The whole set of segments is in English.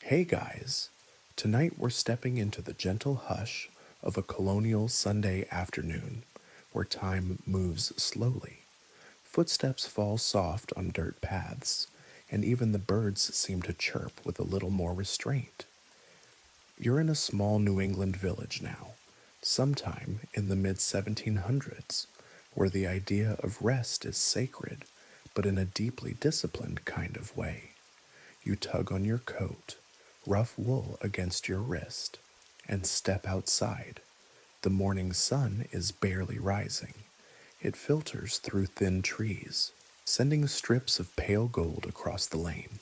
Hey guys, tonight we're stepping into the gentle hush of a colonial Sunday afternoon where time moves slowly. Footsteps fall soft on dirt paths, and even the birds seem to chirp with a little more restraint. You're in a small New England village now, sometime in the mid 1700s, where the idea of rest is sacred, but in a deeply disciplined kind of way. You tug on your coat, rough wool against your wrist, and step outside. The morning sun is barely rising. It filters through thin trees, sending strips of pale gold across the lane.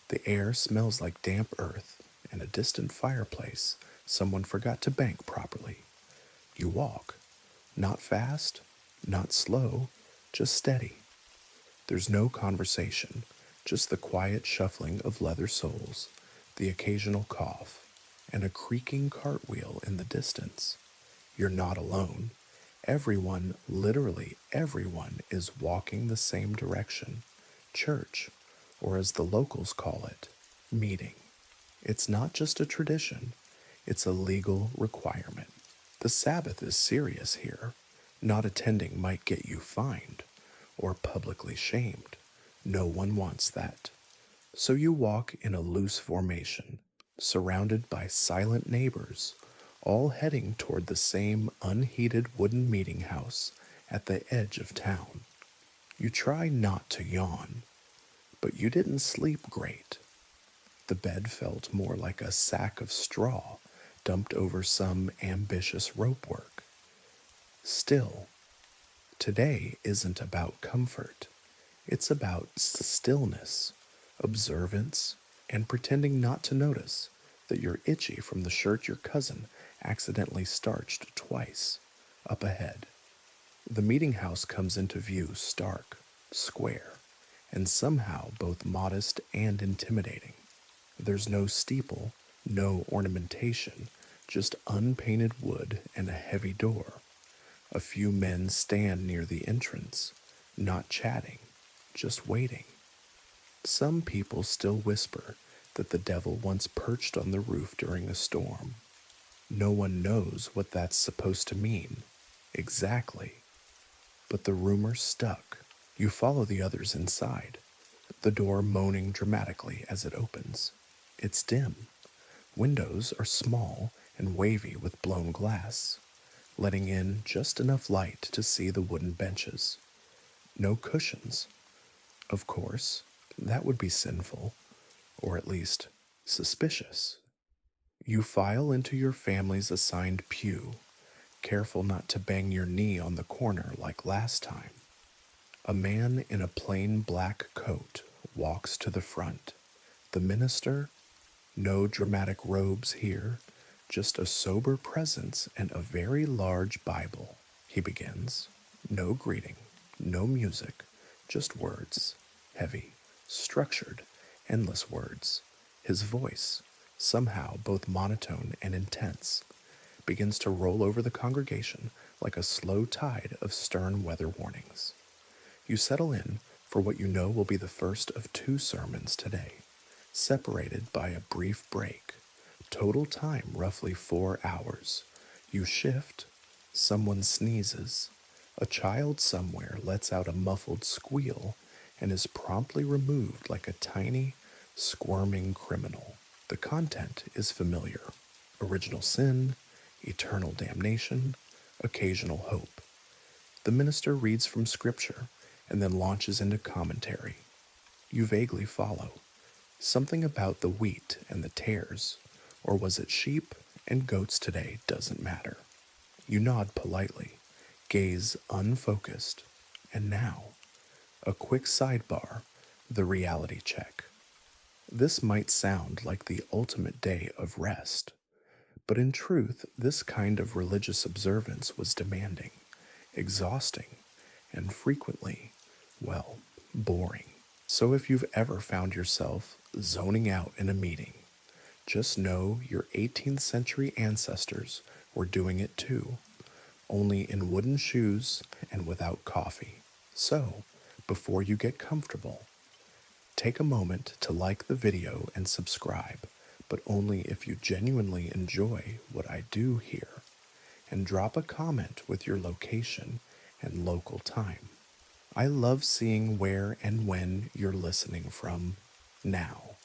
The air smells like damp earth and a distant fireplace someone forgot to bank properly. You walk, not fast, not slow, just steady. There's no conversation, just the quiet shuffling of leather soles, the occasional cough, and a creaking cartwheel in the distance. You're not alone. Everyone, literally everyone, is walking the same direction. Church, or as the locals call it, meeting. It's not just a tradition, it's a legal requirement. The Sabbath is serious here. Not attending might get you fined or publicly shamed. No one wants that. So you walk in a loose formation, surrounded by silent neighbors, all heading toward the same unheated wooden meeting house at the edge of town. You try not to yawn, but you didn't sleep great. The bed felt more like a sack of straw dumped over some ambitious rope work. Still, today isn't about comfort. It's about stillness, observance, and pretending not to notice that you're itchy from the shirt your cousin accidentally starched twice, up ahead. The meeting house comes into view stark, square, and somehow both modest and intimidating. There's no steeple, no ornamentation, just unpainted wood and a heavy door. A few men stand near the entrance, not chatting, just waiting. Some people still whisper that the devil once perched on the roof during a storm. No one knows what that's supposed to mean, exactly. But the rumor stuck. You follow the others inside, the door moaning dramatically as it opens. It's dim. Windows are small and wavy with blown glass, letting in just enough light to see the wooden benches. No cushions. Of course, that would be sinful, or at least suspicious. You file into your family's assigned pew, careful not to bang your knee on the corner like last time. A man in a plain black coat walks to the front. The minister? No dramatic robes here, just a sober presence and a very large Bible. He begins. No greeting, no music, just words. Heavy, structured, endless words. His voice, somehow both monotone and intense, begins to roll over the congregation like a slow tide of stern weather warnings. You settle in for what you know will be the first of two sermons today, separated by a brief break. Total time roughly 4 hours. You shift, someone sneezes, a child somewhere lets out a muffled squeal and is promptly removed like a tiny, squirming criminal. The content is familiar. Original sin, eternal damnation, occasional hope. The minister reads from scripture and then launches into commentary. You vaguely follow. Something about the wheat and the tares, or was it sheep and goats today, doesn't matter. You nod politely, gaze unfocused, and now, a quick sidebar, the reality check. This might sound like the ultimate day of rest, but in truth, this kind of religious observance was demanding, exhausting, and frequently, well, boring. So if you've ever found yourself zoning out in a meeting, just know your 18th century ancestors were doing it too, only in wooden shoes and without coffee. So, before you get comfortable, take a moment to like the video and subscribe, but only if you genuinely enjoy what I do here, and drop a comment with your location and local time. I love seeing where and when you're listening from. Now,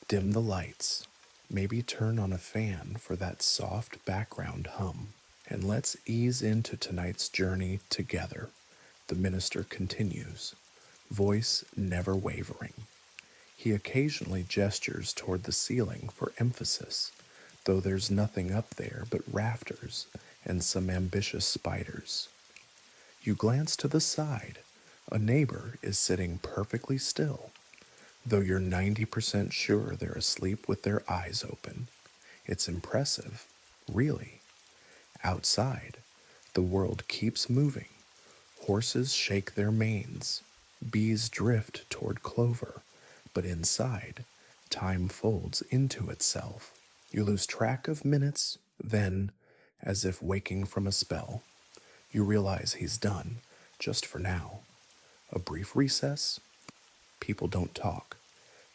dim the lights, maybe turn on a fan for that soft background hum, and let's ease into tonight's journey together. The minister continues, voice never wavering. He occasionally gestures toward the ceiling for emphasis, though there's nothing up there but rafters and some ambitious spiders. You glance to the side. A neighbor is sitting perfectly still, though you're 90% sure they're asleep with their eyes open. It's impressive, really. Outside, the world keeps moving. Horses shake their manes, bees drift toward clover, but inside, time folds into itself. You lose track of minutes, then, as if waking from a spell, you realize he's done, just for now. A brief recess. People don't talk.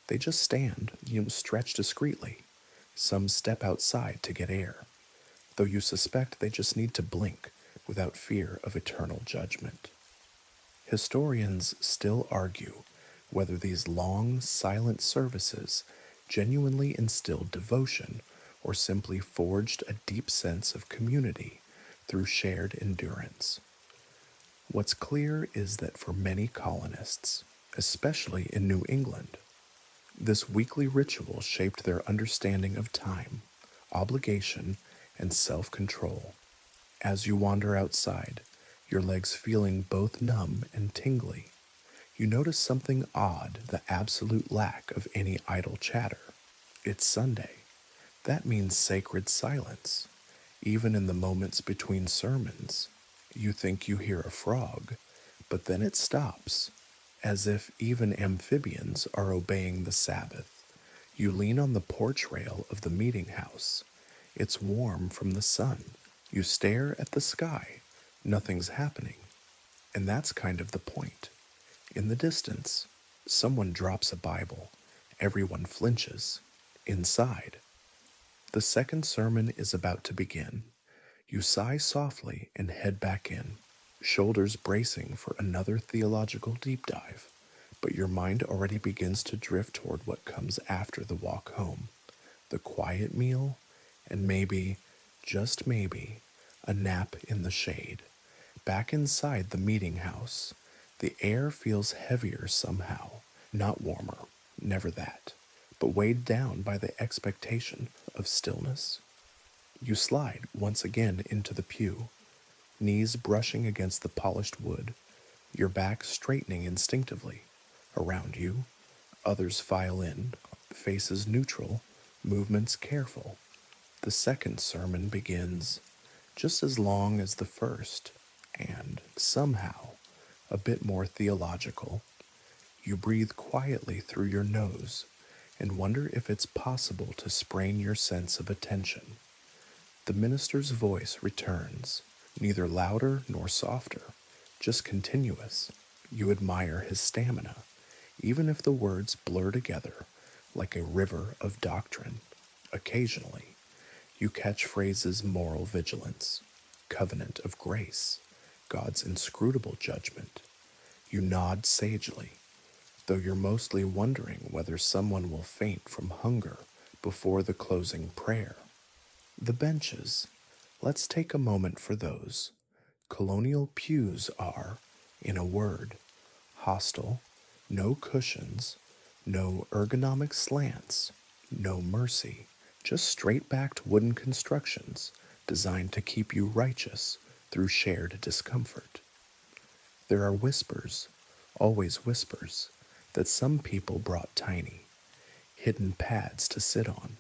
They just stand, stretch discreetly. Some step outside to get air, though you suspect they just need to blink without fear of eternal judgment. Historians still argue whether these long, silent services genuinely instilled devotion or simply forged a deep sense of community through shared endurance. What's clear is that for many colonists, especially in New England, this weekly ritual shaped their understanding of time, obligation, and self-control. As you wander outside, your legs feeling both numb and tingly, you notice something odd, the absolute lack of any idle chatter. It's Sunday. That means sacred silence. Even in the moments between sermons, you think you hear a frog, but then it stops, as if even amphibians are obeying the Sabbath. You lean on the porch rail of the meeting house. It's warm from the sun. You stare at the sky. Nothing's happening. And that's kind of the point. In the distance, someone drops a Bible. Everyone flinches. Inside, the second sermon is about to begin. You sigh softly and head back in, shoulders bracing for another theological deep dive, but your mind already begins to drift toward what comes after the walk home, the quiet meal, and maybe, just maybe, a nap in the shade. Back inside the meeting house, the air feels heavier somehow, not warmer, never that, but weighed down by the expectation of stillness. You slide once again into the pew, knees brushing against the polished wood, your back straightening instinctively. Around you, others file in, faces neutral, movements careful. The second sermon begins, just as long as the first, and somehow a bit more theological. You breathe quietly through your nose and wonder if it's possible to sprain your sense of attention. The minister's voice returns, neither louder nor softer, just continuous. You admire his stamina, even if the words blur together like a river of doctrine. Occasionally, you catch phrases moral vigilance, covenant of grace, God's inscrutable judgment. You nod sagely, though you're mostly wondering whether someone will faint from hunger before the closing prayer. The benches. Let's take a moment for those. Colonial pews are, in a word, hostile, no cushions, no ergonomic slants, no mercy, just straight-backed wooden constructions designed to keep you righteous through shared discomfort. There are whispers, always whispers, that some people brought tiny, hidden pads to sit on,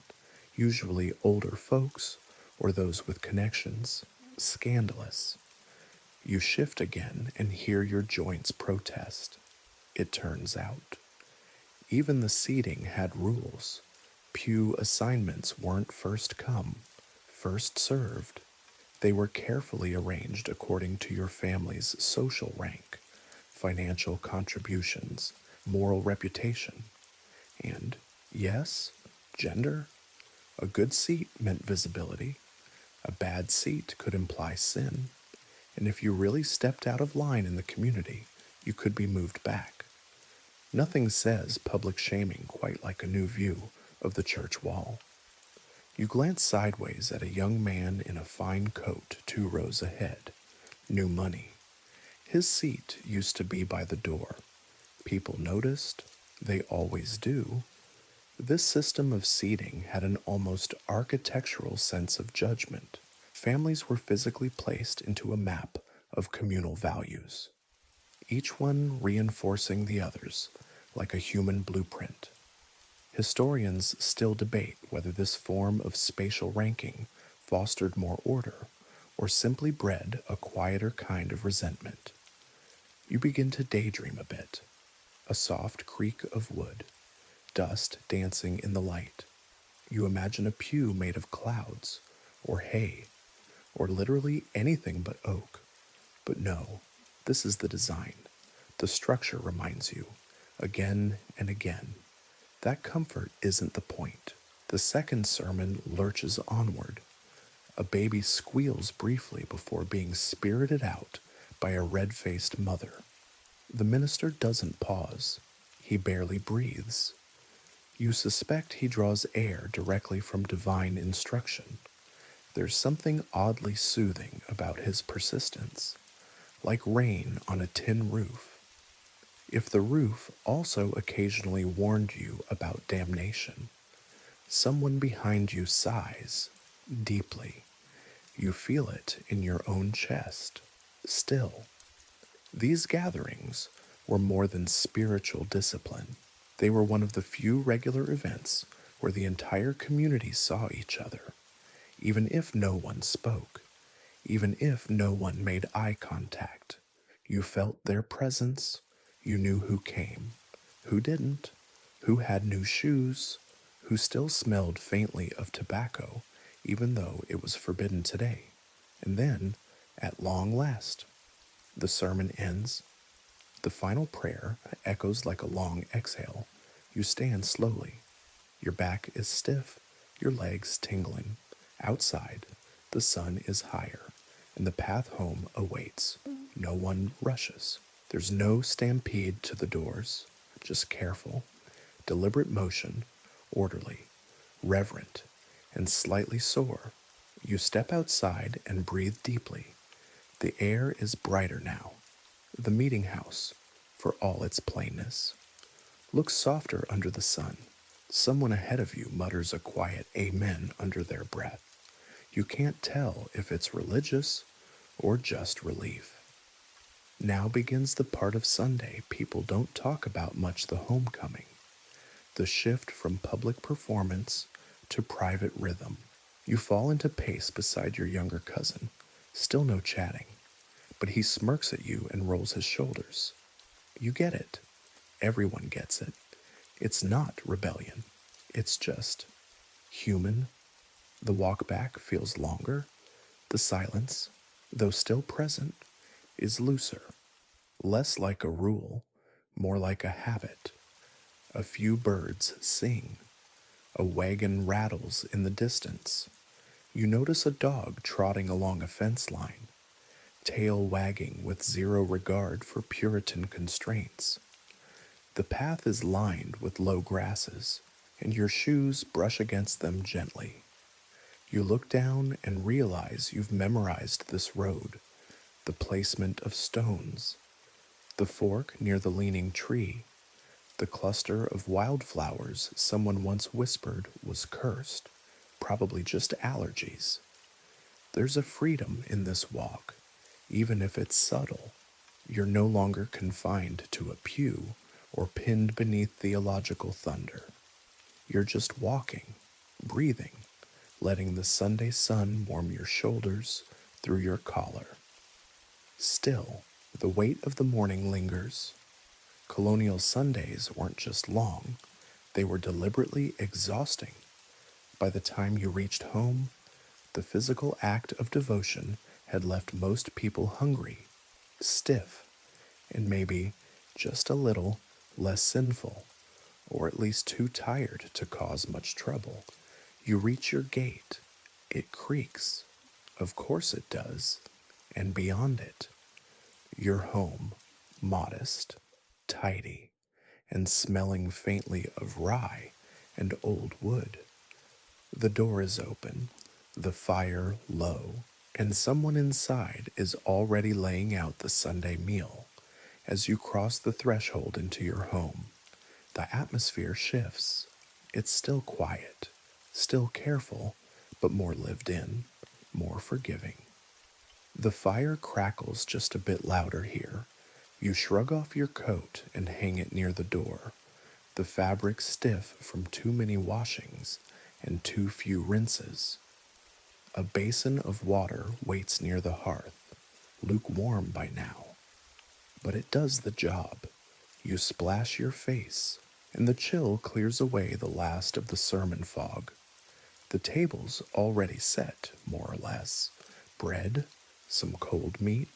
usually older folks or those with connections, scandalous. You shift again and hear your joints protest. It turns out, even the seating had rules. Pew assignments weren't first come, first served. They were carefully arranged according to your family's social rank, financial contributions, moral reputation, and, yes, gender. A good seat meant visibility. A bad seat could imply sin. And if you really stepped out of line in the community, you could be moved back. Nothing says public shaming quite like a new view of the church wall. You glance sideways at a young man in a fine coat 2 rows ahead. New money. His seat used to be by the door. People noticed. They always do. This system of seating had an almost architectural sense of judgment. Families were physically placed into a map of communal values, each one reinforcing the others like a human blueprint. Historians still debate whether this form of spatial ranking fostered more order or simply bred a quieter kind of resentment. You begin to daydream a bit. A soft creak of wood, dust dancing in the light. You imagine a pew made of clouds, or hay, or literally anything but oak. But no, this is the design. The structure reminds you, again and again. That comfort isn't the point. The second sermon lurches onward. A baby squeals briefly before being spirited out by a red-faced mother. The minister doesn't pause. He barely breathes. You suspect he draws air directly from divine instruction. There's something oddly soothing about his persistence, like rain on a tin roof. If the roof also occasionally warned you about damnation, someone behind you sighs deeply. You feel it in your own chest. Still, these gatherings were more than spiritual discipline. They were one of the few regular events where the entire community saw each other, even if no one spoke, even if no one made eye contact. You felt their presence. You knew who came, who didn't, who had new shoes, who still smelled faintly of tobacco, even though it was forbidden today. And then, at long last, the sermon ends. The final prayer echoes like a long exhale. You stand slowly. Your back is stiff, your legs tingling. Outside, the sun is higher, and the path home awaits. No one rushes. There's no stampede to the doors, just careful, deliberate motion, orderly, reverent, and slightly sore. You step outside and breathe deeply. The air is brighter now. The meeting house, for all its plainness, looks softer under the sun. Someone ahead of you mutters a quiet amen under their breath. You can't tell if it's religious or just relief. Now begins the part of Sunday people don't talk about much: the homecoming, the shift from public performance to private rhythm. You fall into pace beside your younger cousin, still no chatting, but he smirks at you and rolls his shoulders. You get it. Everyone gets it. It's not rebellion. It's just human. The walk back feels longer. The silence, though still present, is looser, less like a rule, more like a habit. A few birds sing. A wagon rattles in the distance. You notice a dog trotting along a fence line, tail wagging with zero regard for Puritan constraints. The path is lined with low grasses, and your shoes brush against them gently. You look down and realize you've memorized this road, the placement of stones, the fork near the leaning tree, the cluster of wildflowers someone once whispered was cursed, probably just allergies. There's a freedom in this walk, even if it's subtle. You're no longer confined to a pew or pinned beneath theological thunder. You're just walking, breathing, letting the Sunday sun warm your shoulders through your collar. Still, the weight of the morning lingers. Colonial Sundays weren't just long, they were deliberately exhausting. By the time you reached home, the physical act of devotion had left most people hungry, stiff, and maybe just a little less sinful, or at least too tired to cause much trouble. You reach your gate. It creaks. Of course it does. And beyond it, your home, modest, tidy, and smelling faintly of rye and old wood. The door is open, the fire low, and someone inside is already laying out the Sunday meal. As you cross the threshold into your home, the atmosphere shifts. It's still quiet, still careful, but more lived in, more forgiving. The fire crackles just a bit louder here. You shrug off your coat and hang it near the door, the fabric stiff from too many washings and too few rinses. A basin of water waits near the hearth, lukewarm by now, but it does the job. You splash your face, and the chill clears away the last of the sermon fog. The table's already set, more or less. Bread, some cold meat,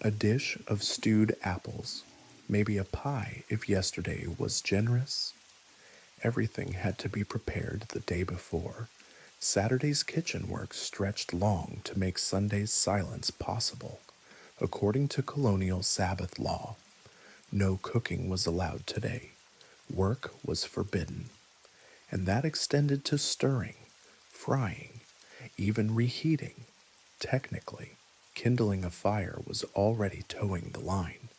a dish of stewed apples, maybe a pie if yesterday was generous. Everything had to be prepared the day before. Saturday's kitchen work stretched long to make Sunday's silence possible. According to Colonial Sabbath law, no cooking was allowed today. Work was forbidden. And that extended to stirring, frying, even reheating. Technically, kindling a fire was already towing the line.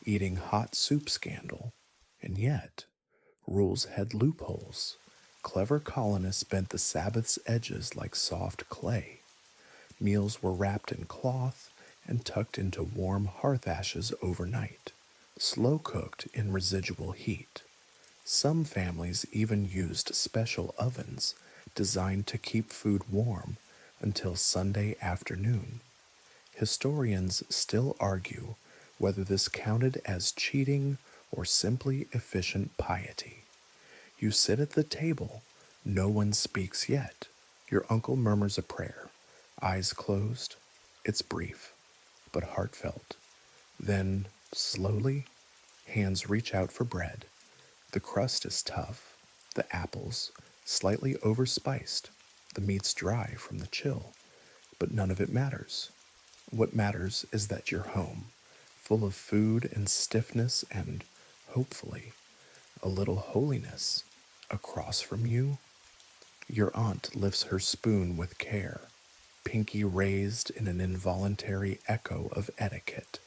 Eating hot soup scandal. And yet, rules had loopholes. Clever colonists bent the Sabbath's edges like soft clay. Meals were wrapped in cloth and tucked into warm hearth ashes overnight, slow cooked in residual heat. Some families even used special ovens designed to keep food warm until Sunday afternoon. Historians still argue whether this counted as cheating or simply efficient piety. You sit at the table, no one speaks yet. Your uncle murmurs a prayer, eyes closed. It's brief, but heartfelt. Then, slowly, hands reach out for bread. The crust is tough, the apples slightly overspiced, the meat's dry from the chill, but none of it matters. What matters is that you're home, full of food and stiffness and, hopefully, a little holiness. Across from you, your aunt lifts her spoon with care, pinky raised in an involuntary echo of etiquette.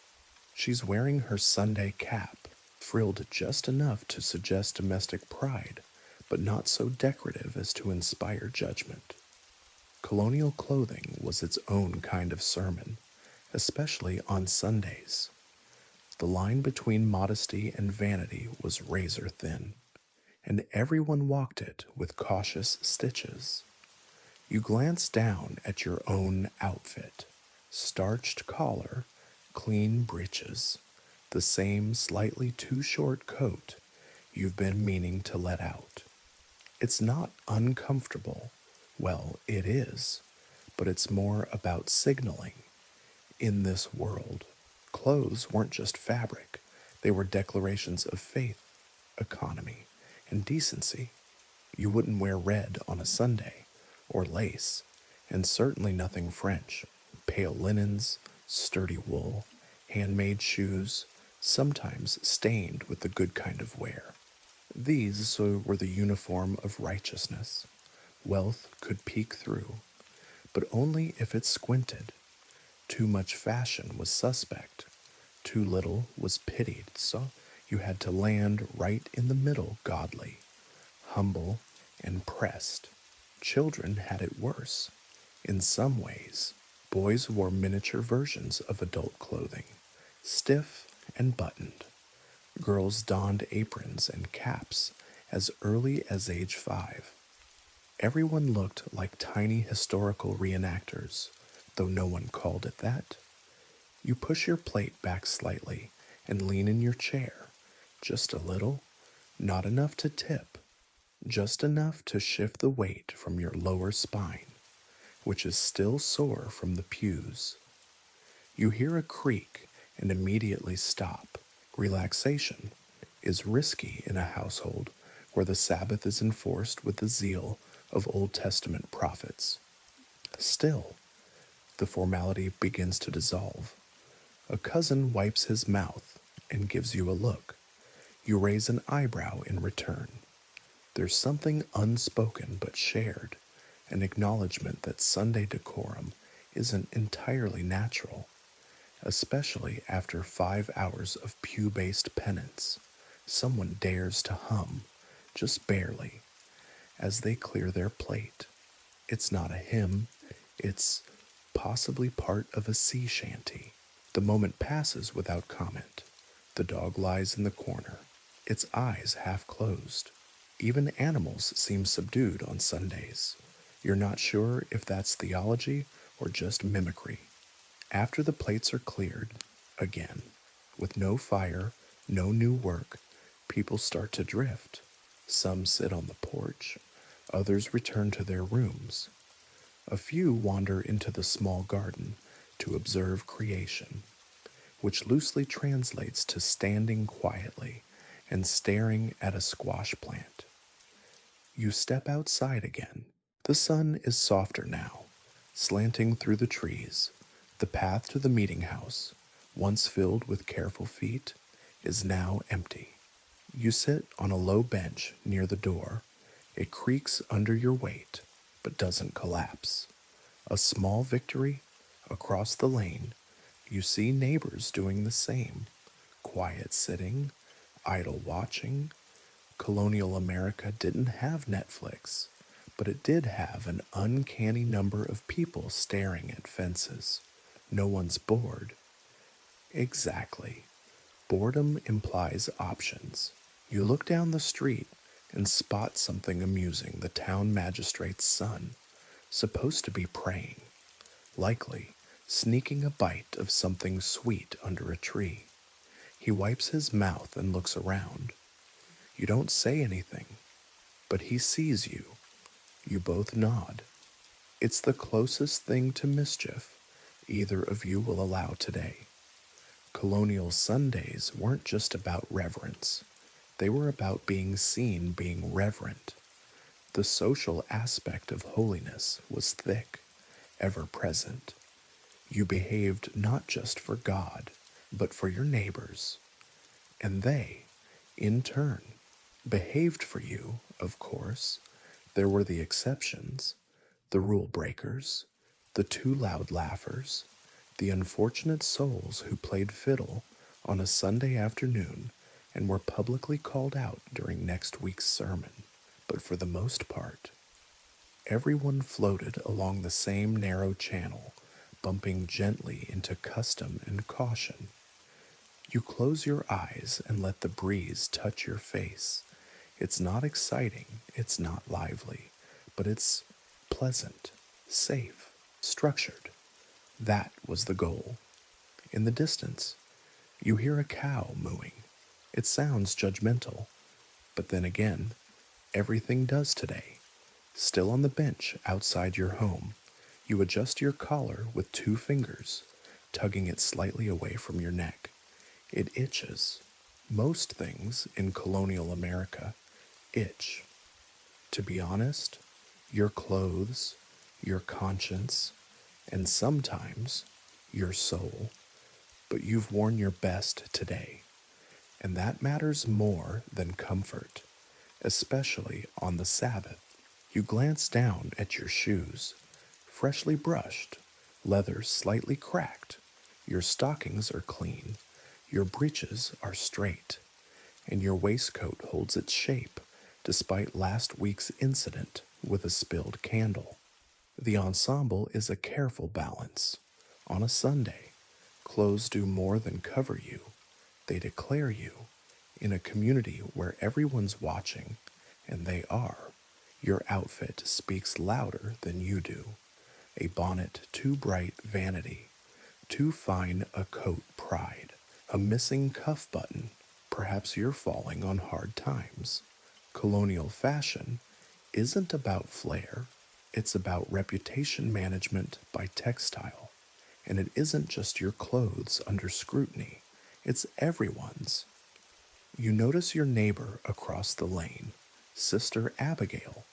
She's wearing her Sunday cap, frilled just enough to suggest domestic pride, but not so decorative as to inspire judgment. Colonial clothing was its own kind of sermon, especially on Sundays. The line between modesty and vanity was razor thin, and everyone walked it with cautious stitches. You glance down at your own outfit, starched collar, clean breeches, the same slightly too short coat you've been meaning to let out. It's not uncomfortable. Well, it is, but it's more about signaling. In this world, clothes weren't just fabric, they were declarations of faith, economy, and decency. You wouldn't wear red on a Sunday, or lace, and certainly nothing French. Pale linens, sturdy wool, handmade shoes, sometimes stained with the good kind of wear. These were the uniform of righteousness. Wealth could peek through, but only if it squinted. Too much fashion was suspect. Too little was pitied, so you had to land right in the middle godly, humble, and pressed. Children had it worse. In some ways, boys wore miniature versions of adult clothing, stiff and buttoned. Girls donned aprons and caps as early as age 5. Everyone looked like tiny historical reenactors, though no one called it that. You push your plate back slightly and lean in your chair, just a little, not enough to tip, just enough to shift the weight from your lower spine, which is still sore from the pews. You hear a creak and immediately stop. Relaxation is risky in a household where the Sabbath is enforced with the zeal of Old Testament prophets. Still, the formality begins to dissolve. A cousin wipes his mouth and gives you a look. You raise an eyebrow in return. There's something unspoken but shared, an acknowledgement that Sunday decorum isn't entirely natural, especially after 5 hours of pew-based penance. Someone dares to hum, just barely, as they clear their plate. It's not a hymn, it's possibly part of a sea shanty. The moment passes without comment. The dog lies in the corner, its eyes half closed. Even animals seem subdued on Sundays. You're not sure if that's theology or just mimicry. After the plates are cleared, again, with no fire, no new work, people start to drift. Some sit on the porch, others return to their rooms. A few wander into the small garden to observe creation, which loosely translates to standing quietly and staring at a squash plant. You step outside again. The sun is softer now, slanting through the trees. The path to the meeting house, once filled with careful feet, is now empty. You sit on a low bench near the door. It creaks under your weight, but doesn't collapse. A small victory. Across the lane, you see neighbors doing the same. Quiet sitting, idle watching. Colonial America didn't have Netflix, but it did have an uncanny number of people staring at fences. No one's bored. Exactly. Boredom implies options. You look down the street and spot something amusing. The town magistrate's son, supposed to be praying, likely sneaking a bite of something sweet under a tree. He wipes his mouth and looks around. You don't say anything, but he sees you. You both nod. It's the closest thing to mischief either of you will allow today. Colonial Sundays weren't just about reverence. They were about being seen being reverent. The social aspect of holiness was thick, ever present. You behaved not just for God, but for your neighbors. And they, in turn, behaved for you, of course. There were the exceptions, the rule breakers, the too loud laughers, the unfortunate souls who played fiddle on a Sunday afternoon and were publicly called out during next week's sermon. But for the most part, everyone floated along the same narrow channel, bumping gently into custom and caution. You close your eyes and let the breeze touch your face. It's not exciting, it's not lively, but it's pleasant, safe, structured. That was the goal. In the distance, you hear a cow mooing. It sounds judgmental, but then again, everything does today. Still on the bench outside your home, you adjust your collar with 2 fingers, tugging it slightly away from your neck. It itches. Most things in colonial America itch. To be honest, your clothes, your conscience, and sometimes your soul. But you've worn your best today, and that matters more than comfort, especially on the Sabbath. You glance down at your shoes, freshly brushed, leather slightly cracked. Your stockings are clean, your breeches are straight, and your waistcoat holds its shape despite last week's incident with a spilled candle. The ensemble is a careful balance. On a Sunday, clothes do more than cover you. They declare you. In a community where everyone's watching, and they are, your outfit speaks louder than you do. A bonnet too bright, vanity. Too fine a coat, pride. A missing cuff button, perhaps you're falling on hard times. Colonial fashion isn't about flair. It's about reputation management by textile. And it isn't just your clothes under scrutiny. It's everyone's. You notice your neighbor across the lane, Sister Abigail,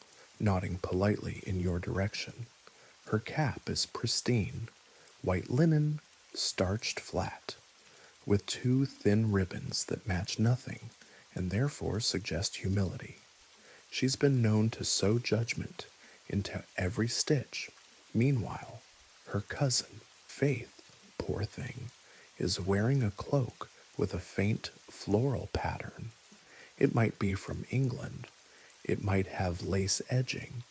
nodding politely in your direction. Her cap is pristine, white linen, starched flat, with two thin ribbons that match nothing and therefore suggest humility. She's been known to sow judgment into every stitch. Meanwhile, her cousin, Faith, poor thing, is wearing a cloak with a faint floral pattern. It might be from England, it might have lace edging,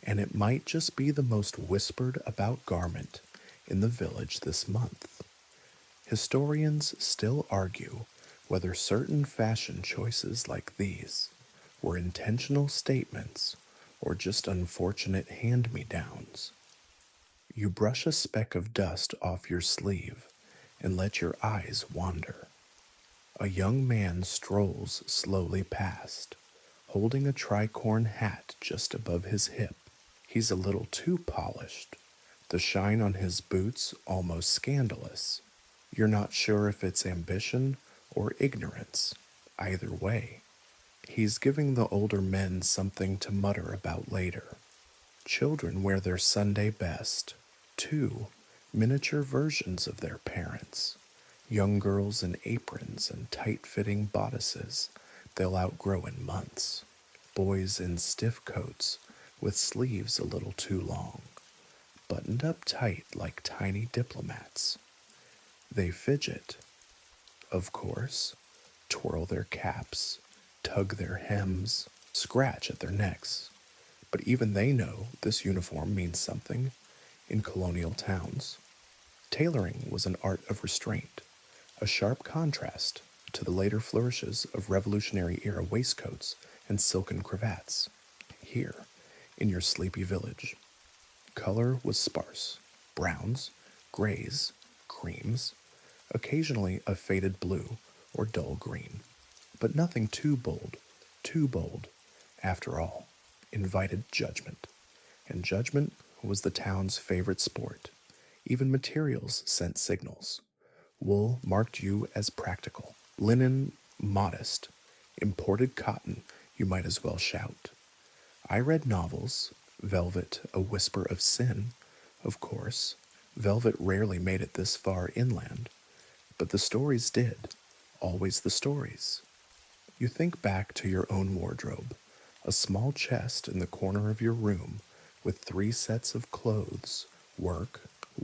and it might just be the most whispered about garment in the village this month. Historians still argue whether certain fashion choices like these were intentional statements or just unfortunate hand me downs. You brush a speck of dust off your sleeve and let your eyes wander. A young man strolls slowly past, holding a tricorn hat just above his hip. He's a little too polished, the shine on his boots almost scandalous. You're not sure if it's ambition or ignorance. Either way, he's giving the older men something to mutter about later. Children wear their Sunday best, two miniature versions of their parents. Young girls in aprons and tight-fitting bodices they'll outgrow in months. Boys in stiff coats with sleeves a little too long, buttoned up tight like tiny diplomats. They fidget, of course, twirl their caps, tug their hems, scratch at their necks. But even they know this uniform means something in colonial towns. Tailoring was an art of restraint, a sharp contrast to the later flourishes of Revolutionary era waistcoats and silken cravats. Here, in your sleepy village, color was sparse: browns, grays, creams, occasionally a faded blue or dull green. But nothing too bold, after all, invited judgment. And judgment was the town's favorite sport. Even materials sent signals. Wool marked you as practical, linen modest, imported cotton you might as well shout. I read novels, velvet a whisper of sin, of course. Velvet rarely made it this far inland, but the stories did, always the stories. You think back to your own wardrobe, a small chest in the corner of your room with 3 sets of clothes: work,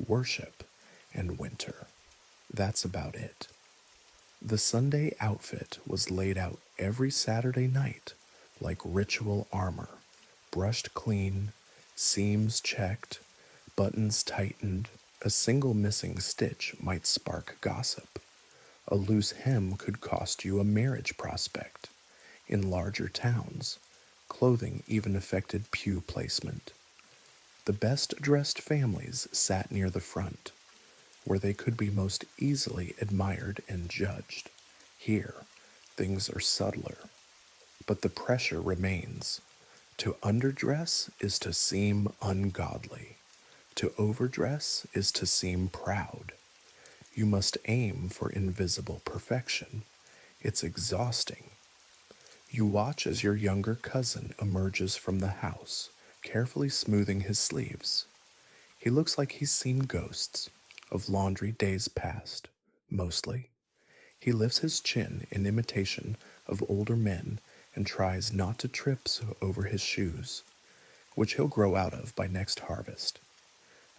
worship, and winter. That's about it. The Sunday outfit was laid out every Saturday night like ritual armor, brushed clean, seams checked, buttons tightened. A single missing stitch might spark gossip. A loose hem could cost you a marriage prospect. In larger towns, clothing even affected pew placement. The best dressed families sat near the front, where they could be most easily admired and judged. Here, things are subtler, but the pressure remains. To underdress is to seem ungodly. To overdress is to seem proud. You must aim for invisible perfection. It's exhausting. You watch as your younger cousin emerges from the house, carefully smoothing his sleeves. He looks like he's seen ghosts of laundry days past, mostly. He lifts his chin in imitation of older men and tries not to trip over his shoes, which he'll grow out of by next harvest.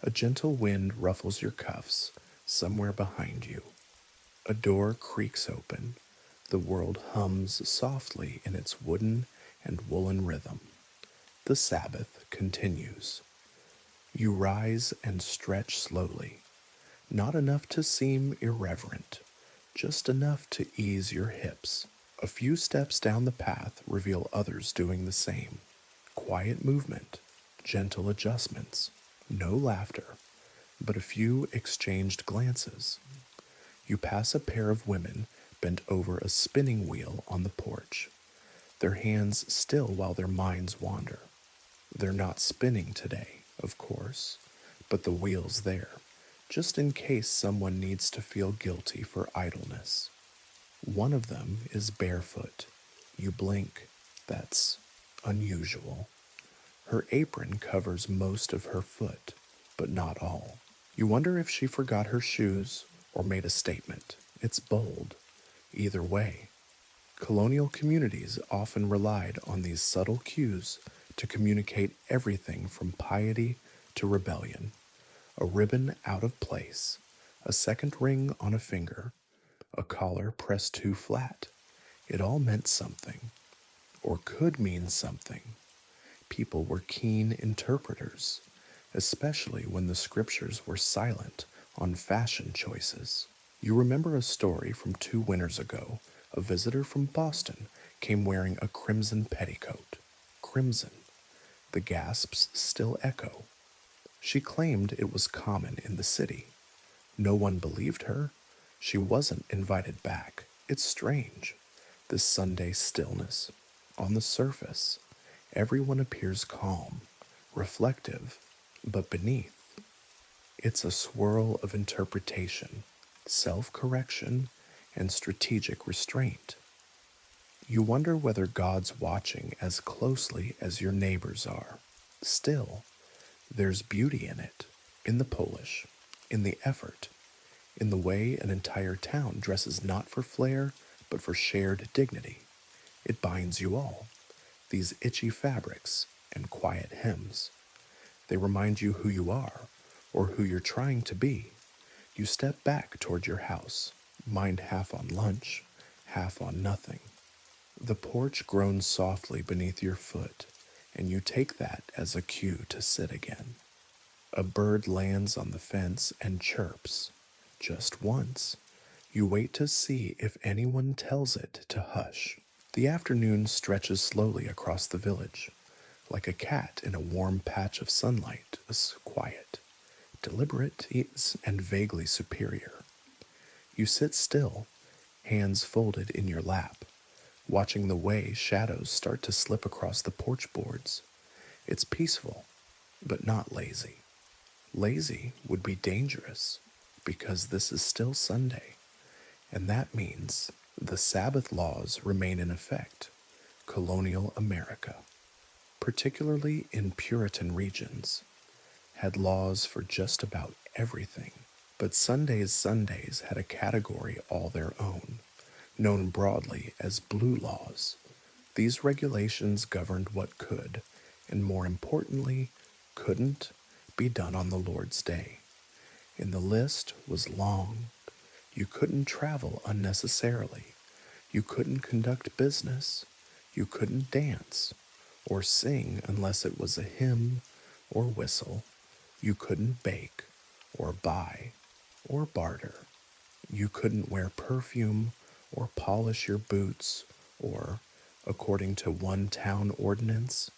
A gentle wind ruffles your cuffs somewhere behind you. A door creaks open. The world hums softly in its wooden and woolen rhythm. The Sabbath continues. You rise and stretch slowly, not enough to seem irreverent, just enough to ease your hips. A few steps down the path reveal others doing the same. Quiet movement, gentle adjustments, no laughter, but a few exchanged glances. You pass a pair of women bent over a spinning wheel on the porch, their hands still while their minds wander. They're not spinning today, of course, but the wheel's there, just in case someone needs to feel guilty for idleness. One of them is barefoot. You blink. That's unusual. Her apron covers most of her foot, but not all. You wonder if she forgot her shoes or made a statement. It's bold. Either way, colonial communities often relied on these subtle cues to communicate everything from piety to rebellion. A ribbon out of place, a second ring on a finger, a collar pressed too flat. It all meant something, or could mean something. People were keen interpreters, especially when the scriptures were silent on fashion choices. You remember a story from 2 winters ago. A visitor from Boston came wearing a crimson petticoat. Crimson. The gasps still echo. She claimed it was common in the city. No one believed her. She wasn't invited back. It's strange, this Sunday stillness. On the surface, everyone appears calm, reflective, but beneath, it's a swirl of interpretation, self correction, and strategic restraint. You wonder whether God's watching as closely as your neighbors are. Still, there's beauty in it, in the Polish, in the effort, in the way an entire town dresses not for flair, but for shared dignity. It binds you all, these itchy fabrics and quiet hems. They remind you who you are, or who you're trying to be. You step back toward your house, mind half on lunch, half on nothing. The porch groans softly beneath your foot, and you take that as a cue to sit again. A bird lands on the fence and chirps. Just once. You wait to see if anyone tells it to hush. The afternoon stretches slowly across the village, like a cat in a warm patch of sunlight, quiet, deliberate, and vaguely superior. You sit still, hands folded in your lap, watching the way shadows start to slip across the porch boards. It's peaceful, but not lazy. Lazy would be dangerous, because this is still Sunday, and that means the Sabbath laws remain in effect. Colonial America, particularly in Puritan regions, had laws for just about everything. But Sundays had a category all their own, known broadly as blue laws. These regulations governed what could, and more importantly, couldn't, be done on the Lord's Day. And the list was long. You couldn't travel unnecessarily. You couldn't conduct business. You couldn't dance or sing unless it was a hymn or whistle. You couldn't bake or buy or barter. You couldn't wear perfume or polish your boots, or, according to one town ordinance,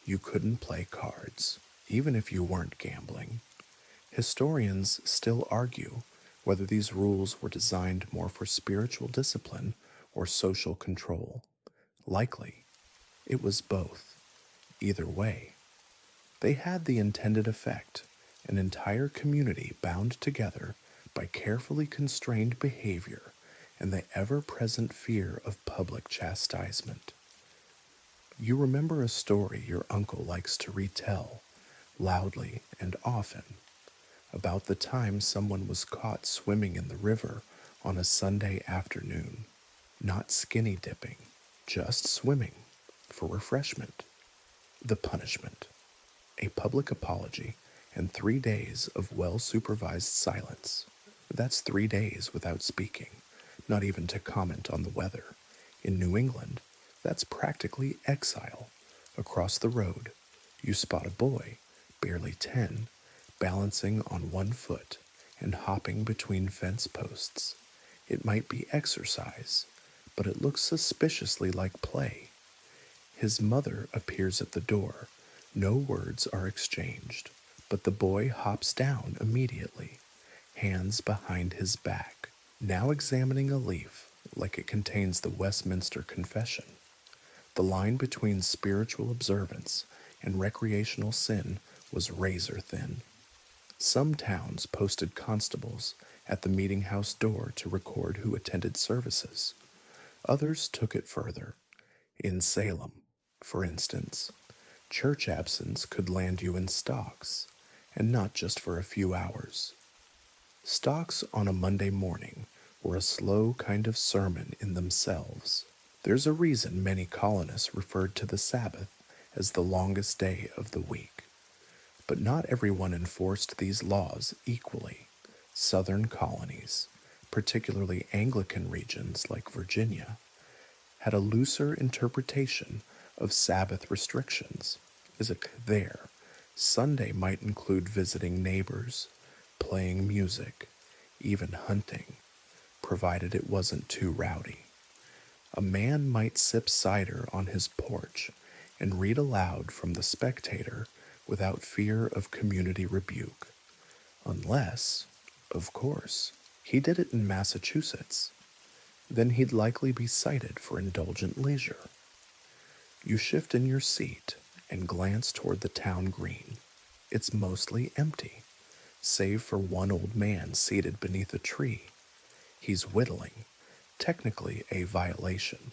you couldn't play cards, even if you weren't gambling. Historians still argue whether these rules were designed more for spiritual discipline or social control. Likely, it was both. Either way, they had the intended effect: an entire community bound together by carefully constrained behavior and the ever-present fear of public chastisement. You remember a story your uncle likes to retell, loudly and often, about the time someone was caught swimming in the river on a Sunday afternoon, not skinny dipping, just swimming for refreshment. The punishment: a public apology and 3 days of well-supervised silence. That's 3 days without speaking, not even to comment on the weather. In New England, that's practically exile. Across the road, you spot a boy, barely 10, balancing on one foot and hopping between fence posts. It might be exercise, but it looks suspiciously like play. His mother appears at the door. No words are exchanged, but the boy hops down immediately, hands behind his back, now examining a leaf like it contains the Westminster Confession. The line between spiritual observance and recreational sin was razor thin. Some towns posted constables at the meeting house door to record who attended services. Others took it further. In Salem, for instance, Church absence could land you in stocks, and not just for a few hours. Stocks on a Monday morning were a slow kind of sermon in themselves. There's a reason many colonists referred to the Sabbath as the longest day of the week. But not everyone enforced these laws equally. Southern colonies, particularly Anglican regions like Virginia, had a looser interpretation of Sabbath restrictions. Is it there? Sunday might include visiting neighbors, playing music, even hunting, provided it wasn't too rowdy. A man might sip cider on his porch and read aloud from the Spectator without fear of community rebuke. Unless, of course, he did it in Massachusetts. Then he'd likely be cited for indulgent leisure. You shift in your seat and glance toward the town green. It's mostly empty, save for one old man seated beneath a tree. He's whittling, technically a violation,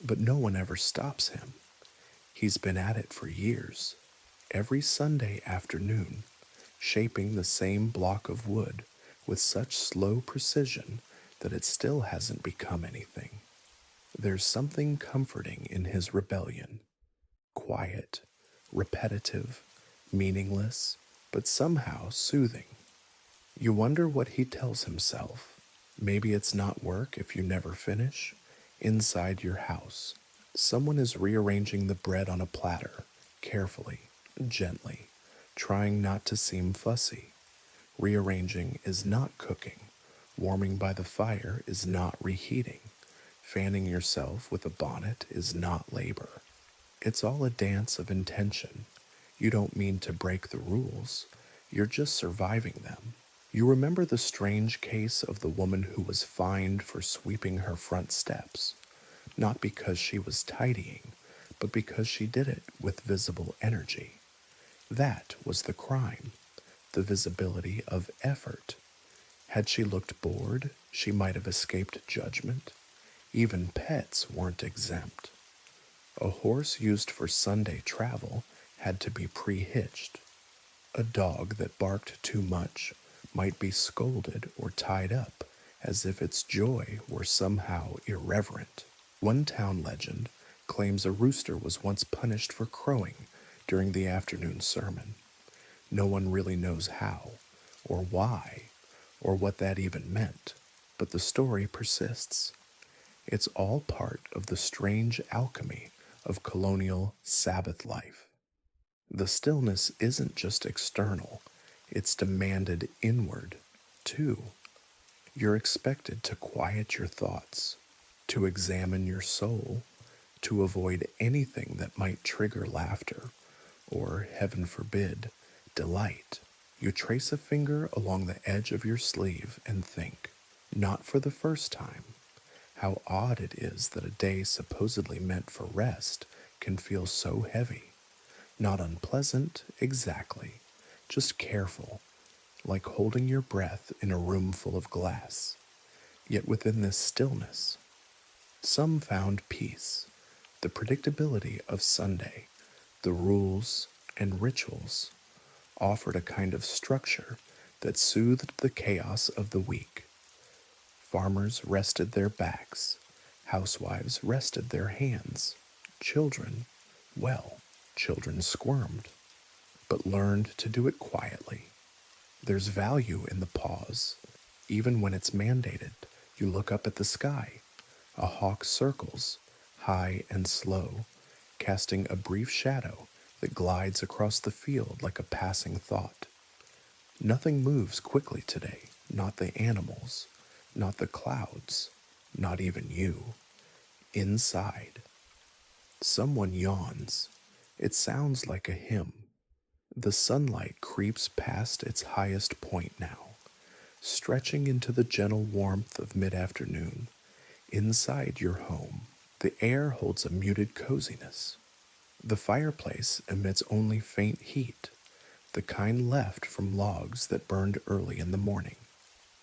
but no one ever stops him. He's been at it for years, every Sunday afternoon, shaping the same block of wood with such slow precision that it still hasn't become anything. There's something comforting in his rebellion. Quiet, repetitive, meaningless, but somehow soothing. You wonder what he tells himself. Maybe it's not work if you never finish. Inside your house, someone is rearranging the bread on a platter, carefully, gently, trying not to seem fussy. Rearranging is not cooking. Warming by the fire is not reheating. Fanning yourself with a bonnet is not labor. It's all a dance of intention. You don't mean to break the rules. You're just surviving them. You remember the strange case of the woman who was fined for sweeping her front steps, not because she was tidying, but because she did it with visible energy. That was the crime, the visibility of effort. Had she looked bored, she might have escaped judgment. Even pets weren't exempt. A horse used for Sunday travel had to be pre-hitched. A dog that barked too much might be scolded or tied up, as if its joy were somehow irreverent. One town legend claims a rooster was once punished for crowing during the afternoon sermon. No one really knows how, or why, or what that even meant, but the story persists. It's all part of the strange alchemy of colonial Sabbath life. The stillness isn't just external, it's demanded inward, too. You're expected to quiet your thoughts, to examine your soul, to avoid anything that might trigger laughter, or, heaven forbid, delight. You trace a finger along the edge of your sleeve and think, not for the first time, how odd it is that a day supposedly meant for rest can feel so heavy. Not unpleasant, exactly, just careful, like holding your breath in a room full of glass. Yet within this stillness, some found peace, the predictability of Sunday, the rules and rituals, offered a kind of structure that soothed the chaos of the week. Farmers rested their backs, housewives rested their hands, children, well, children squirmed, but learned to do it quietly. There's value in the pause, even when it's mandated. You look up at the sky. A hawk circles, high and slow, casting a brief shadow that glides across the field like a passing thought. Nothing moves quickly today, not the animals, not the clouds, not even you. Inside, someone yawns. It sounds like a hymn. The sunlight creeps past its highest point now, stretching into the gentle warmth of mid-afternoon. Inside your home, the air holds a muted coziness. The fireplace emits only faint heat, the kind left from logs that burned early in the morning.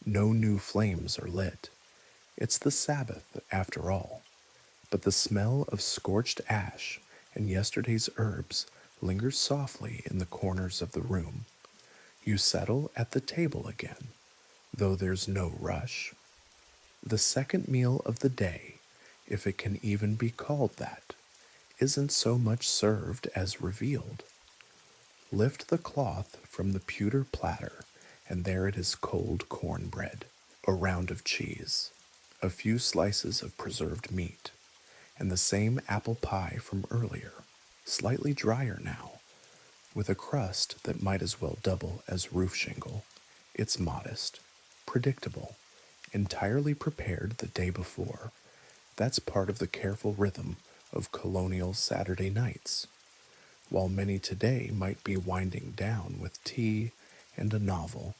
No new flames are lit. It's the Sabbath, after all, but the smell of scorched ash and yesterday's herbs lingers softly in the corners of the room. You settle at the table again, though there's no rush. The second meal of the day, if it can even be called that, isn't so much served as revealed. Lift the cloth from the pewter platter, and there it is: cold cornbread, a round of cheese, a few slices of preserved meat, and the same apple pie from earlier, slightly drier now, with a crust that might as well double as roof shingle. It's modest, predictable, entirely prepared the day before. That's part of the careful rhythm of colonial Saturday nights. While many today might be winding down with tea and a novel,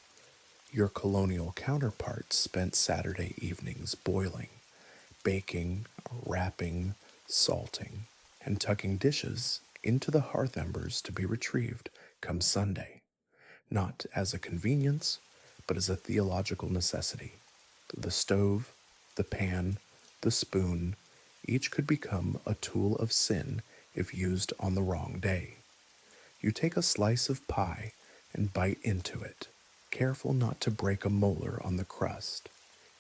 your colonial counterparts spent Saturday evenings boiling, baking, wrapping, salting, and tucking dishes into the hearth embers to be retrieved come Sunday, not as a convenience, but as a theological necessity. The stove, the pan, the spoon, each could become a tool of sin if used on the wrong day. You take a slice of pie and bite into it, careful not to break a molar on the crust.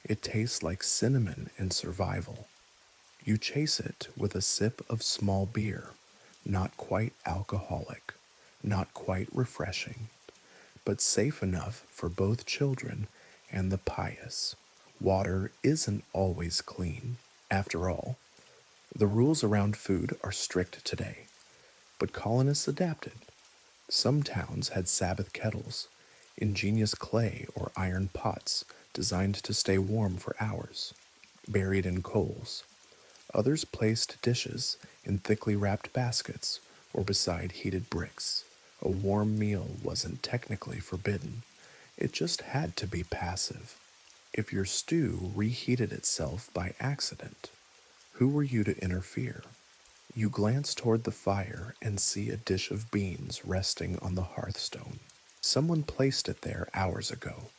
It tastes like cinnamon and survival. You chase it with a sip of small beer, not quite alcoholic, not quite refreshing, but safe enough for both children and the pious. Water isn't always clean. After all, the rules around food are strict today, but colonists adapted. Some towns had Sabbath kettles, ingenious clay or iron pots designed to stay warm for hours, buried in coals. Others placed dishes in thickly wrapped baskets or beside heated bricks. A warm meal wasn't technically forbidden, it just had to be passive. If your stew reheated itself by accident, who were you to interfere? You glance toward the fire and see a dish of beans resting on the hearthstone. Someone placed it there hours ago.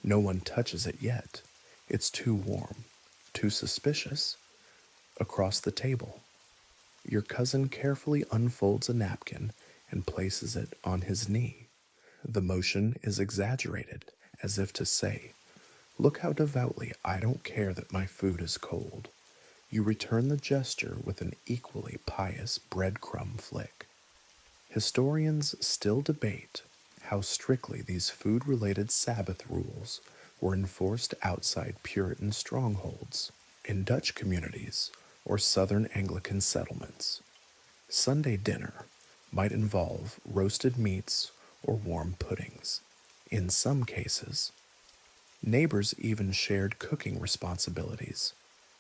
No one touches it yet. It's too warm, too suspicious. Across the table, your cousin carefully unfolds a napkin and places it on his knee. The motion is exaggerated, as if to say, "Look how devoutly I don't care that my food is cold." You return the gesture with an equally pious breadcrumb flick. Historians still debate how strictly these food-related Sabbath rules were enforced outside Puritan strongholds, in Dutch communities, or Southern Anglican settlements. Sunday dinner might involve roasted meats or warm puddings. In some cases, neighbors even shared cooking responsibilities,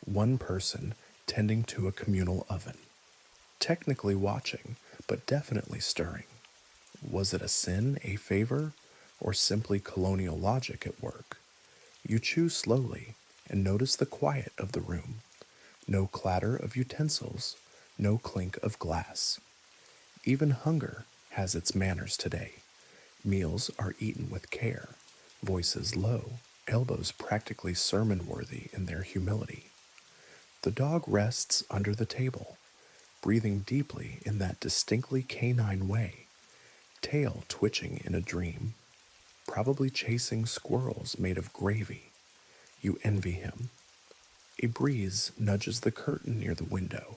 one person tending to a communal oven, technically watching, but definitely stirring. Was it a sin, a favor, or simply colonial logic at work? You chew slowly and notice the quiet of the room. No clatter of utensils, no clink of glass. Even hunger has its manners today. Meals are eaten with care, voices low, elbows practically sermon-worthy in their humility. The dog rests under the table, breathing deeply in that distinctly canine way, tail twitching in a dream, probably chasing squirrels made of gravy. You envy him. A breeze nudges the curtain near the window,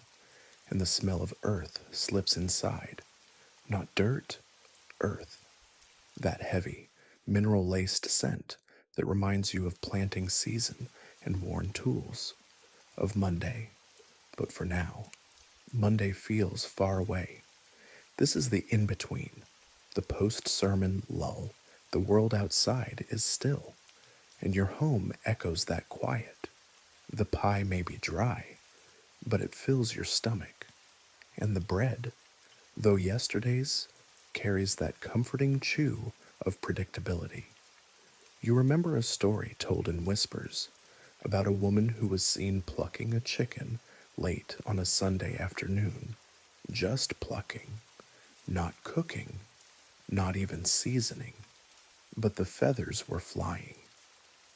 and the smell of earth slips inside. Not dirt, earth. That heavy, mineral-laced scent that reminds you of planting season and worn tools, of Monday. But for now, Monday feels far away. This is the in-between, the post-sermon lull. The world outside is still, and your home echoes that quiet. The pie may be dry, but it fills your stomach. And the bread, though yesterday's, carries that comforting chew of predictability. You remember a story told in whispers about a woman who was seen plucking a chicken late on a Sunday afternoon. Just plucking, not cooking, not even seasoning, but the feathers were flying.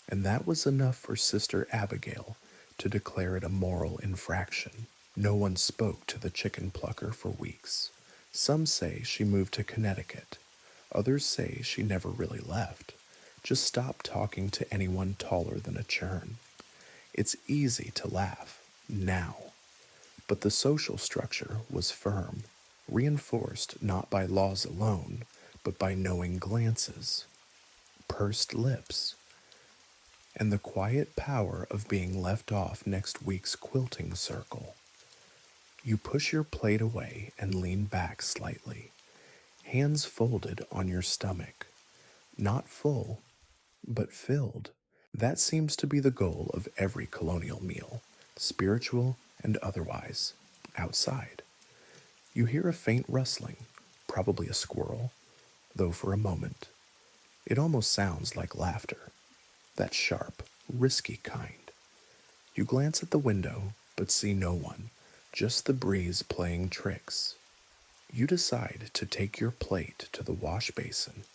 And that was enough for Sister Abigail to declare it a moral infraction. No one spoke to the chicken plucker for weeks. Some say she moved to Connecticut. Others say she never really left, just stopped talking to anyone taller than a churn. It's easy to laugh, now, but the social structure was firm, reinforced not by laws alone, but by knowing glances, pursed lips, and the quiet power of being left off next week's quilting circle. You push your plate away and lean back slightly, hands folded on your stomach, not full, but filled. That seems to be the goal of every colonial meal, spiritual and otherwise, outside. You hear a faint rustling, probably a squirrel, though for a moment. It almost sounds like laughter, that sharp, risky kind. You glance at the window, but see no one, just the breeze playing tricks. You decide to take your plate to the wash basin,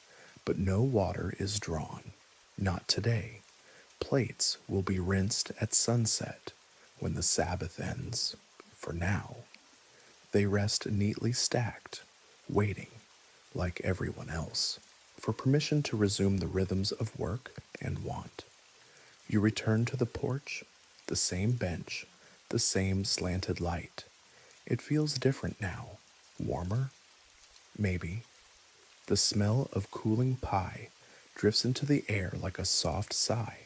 but no water is drawn. Not today. Plates will be rinsed at sunset when the Sabbath ends. For now, they rest neatly stacked, waiting, like everyone else, for permission to resume the rhythms of work and want. You return to the porch, the same bench, the same slanted light. It feels different now, warmer, maybe. The smell of cooling pie drifts into the air like a soft sigh.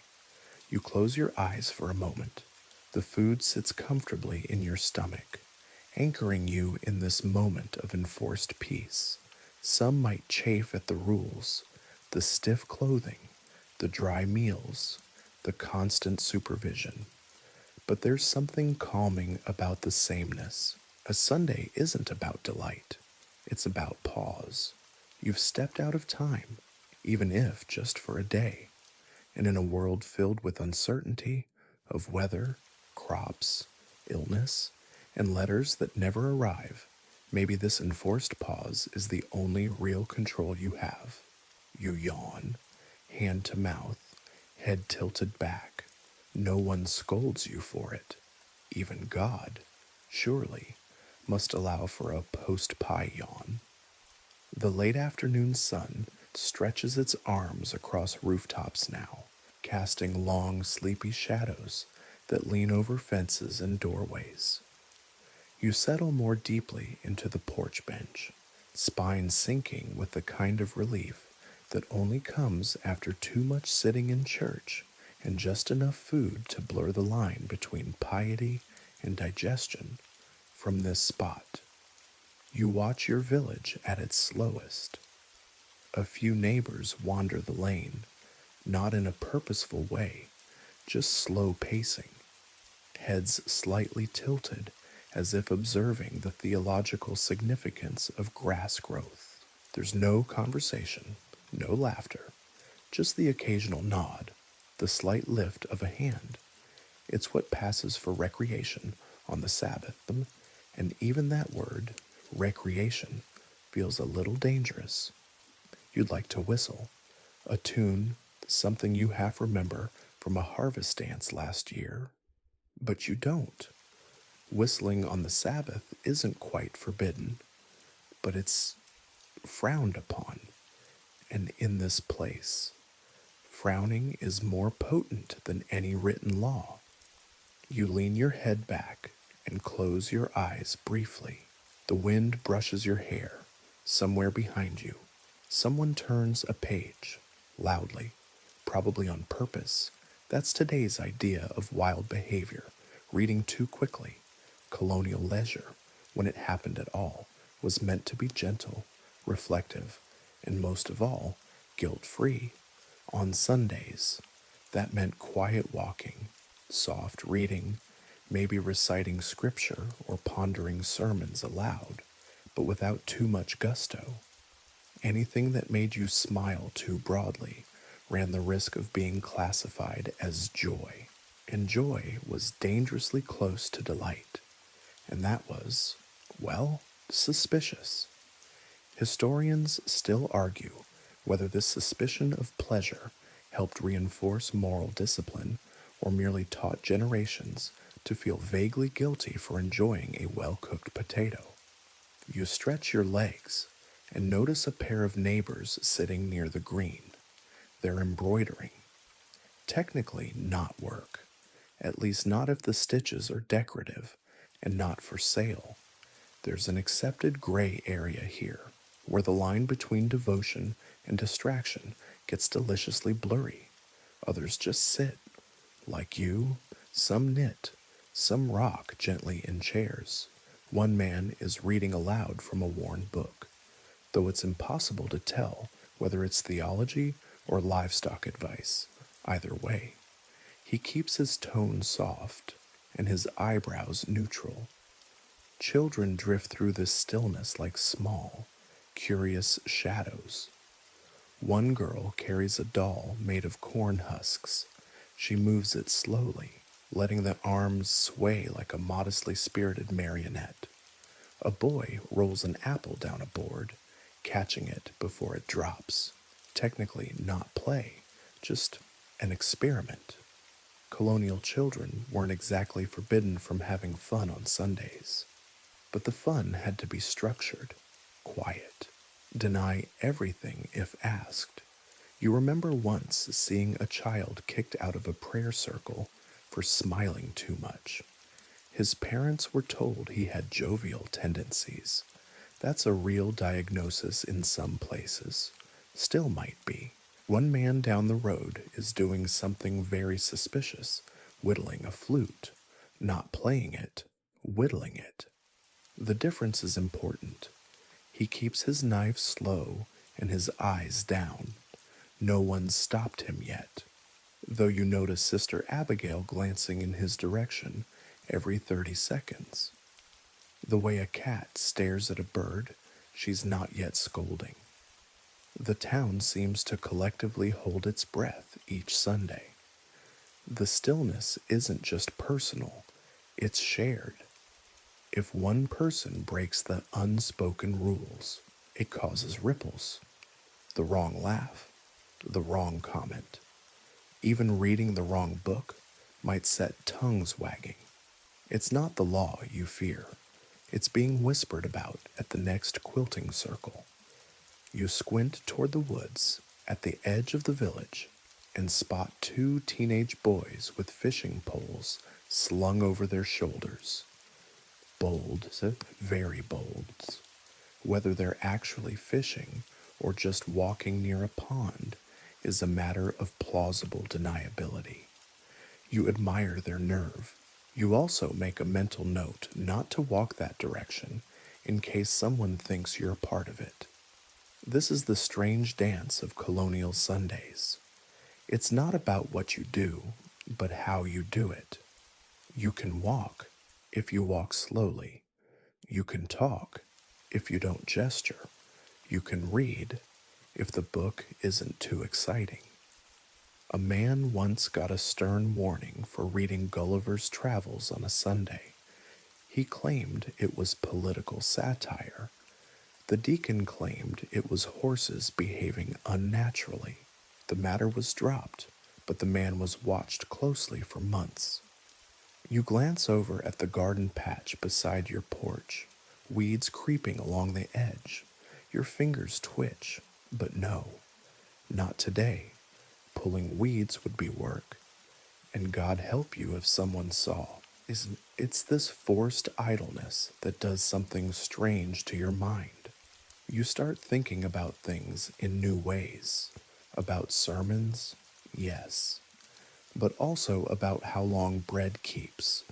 You close your eyes for a moment. The food sits comfortably in your stomach, anchoring you in this moment of enforced peace. Some might chafe at the rules, the stiff clothing, the dry meals, the constant supervision. But there's something calming about the sameness. A Sunday isn't about delight. It's about pause. You've stepped out of time, even if just for a day. And in a world filled with uncertainty of weather, crops, illness, and letters that never arrive, maybe this enforced pause is the only real control you have. You yawn, hand to mouth, head tilted back. No one scolds you for it. Even God, surely, must allow for a post-pie yawn. The late afternoon sun stretches its arms across rooftops now, casting long, sleepy shadows that lean over fences and doorways. You settle more deeply into the porch bench, spine sinking with the kind of relief that only comes after too much sitting in church and just enough food to blur the line between piety and digestion from this spot. You watch your village at its slowest. A few neighbors wander the lane, not in a purposeful way, just slow pacing, heads slightly tilted as if observing the theological significance of grass growth. There's no conversation, no laughter, just the occasional nod, the slight lift of a hand. It's what passes for recreation on the Sabbath, and even that word, recreation, feels a little dangerous. You'd like to whistle, a tune, something you half remember from a harvest dance last year, but you don't. Whistling on the Sabbath isn't quite forbidden, but it's frowned upon. And in this place, frowning is more potent than any written law. You lean your head back and close your eyes briefly. The wind brushes your hair. Somewhere behind you, someone turns a page, loudly, probably on purpose. That's today's idea of wild behavior, reading too quickly. Colonial leisure, when it happened at all, was meant to be gentle, reflective, and most of all, guilt-free. On Sundays, that meant quiet walking, soft reading, maybe reciting scripture or pondering sermons aloud, but without too much gusto. Anything that made you smile too broadly ran the risk of being classified as joy, and joy was dangerously close to delight, and that was, well, suspicious. Historians still argue whether this suspicion of pleasure helped reinforce moral discipline or merely taught generations to feel vaguely guilty for enjoying a well-cooked potato. You stretch your legs and notice a pair of neighbors sitting near the green. They're embroidering. Technically not work, at least not if the stitches are decorative and not for sale. There's an accepted gray area here, where the line between devotion and distraction gets deliciously blurry. Others just sit, like you, some knit, some rock gently in chairs. One man is reading aloud from a worn book, though it's impossible to tell whether it's theology or livestock advice. Either way, he keeps his tone soft and his eyebrows neutral. Children drift through this stillness like small, curious shadows. One girl carries a doll made of corn husks. She moves it slowly, letting the arms sway like a modestly spirited marionette. A boy rolls an apple down a board, catching it before it drops. Technically not play, just an experiment. Colonial children weren't exactly forbidden from having fun on Sundays. But the fun had to be structured, quiet, deny everything if asked. You remember once seeing a child kicked out of a prayer circle for smiling too much. His parents were told he had jovial tendencies. That's a real diagnosis in some places. Still might be. One man down the road is doing something very suspicious, whittling a flute, not playing it, whittling it. The difference is important. He keeps his knife slow and his eyes down. No one's stopped him yet, though you notice Sister Abigail glancing in his direction every 30 seconds. The way a cat stares at a bird she's not yet scolding. The town seems to collectively hold its breath each Sunday. The stillness isn't just personal, it's shared. If one person breaks the unspoken rules, it causes ripples. The wrong laugh, the wrong comment. Even reading the wrong book might set tongues wagging. It's not the law you fear. It's being whispered about at the next quilting circle. You squint toward the woods at the edge of the village and spot two teenage boys with fishing poles slung over their shoulders. Bold, very bold. Whether they're actually fishing or just walking near a pond is a matter of plausible deniability. You admire their nerve. You also make a mental note not to walk that direction in case someone thinks you're a part of it. This is the strange dance of Colonial Sundays. It's not about what you do, but how you do it. You can walk if you walk slowly. You can talk if you don't gesture. You can read if the book isn't too exciting. A man once got a stern warning for reading Gulliver's Travels on a Sunday. He claimed it was political satire. The deacon claimed it was horses behaving unnaturally. The matter was dropped, but the man was watched closely for months. You glance over at the garden patch beside your porch, weeds creeping along the edge. Your fingers twitch, but no, not today. Pulling weeds would be work, and God help you if someone saw. It's this forced idleness that does something strange to your mind. You start thinking about things in new ways. About sermons, yes, but also about how long bread keeps,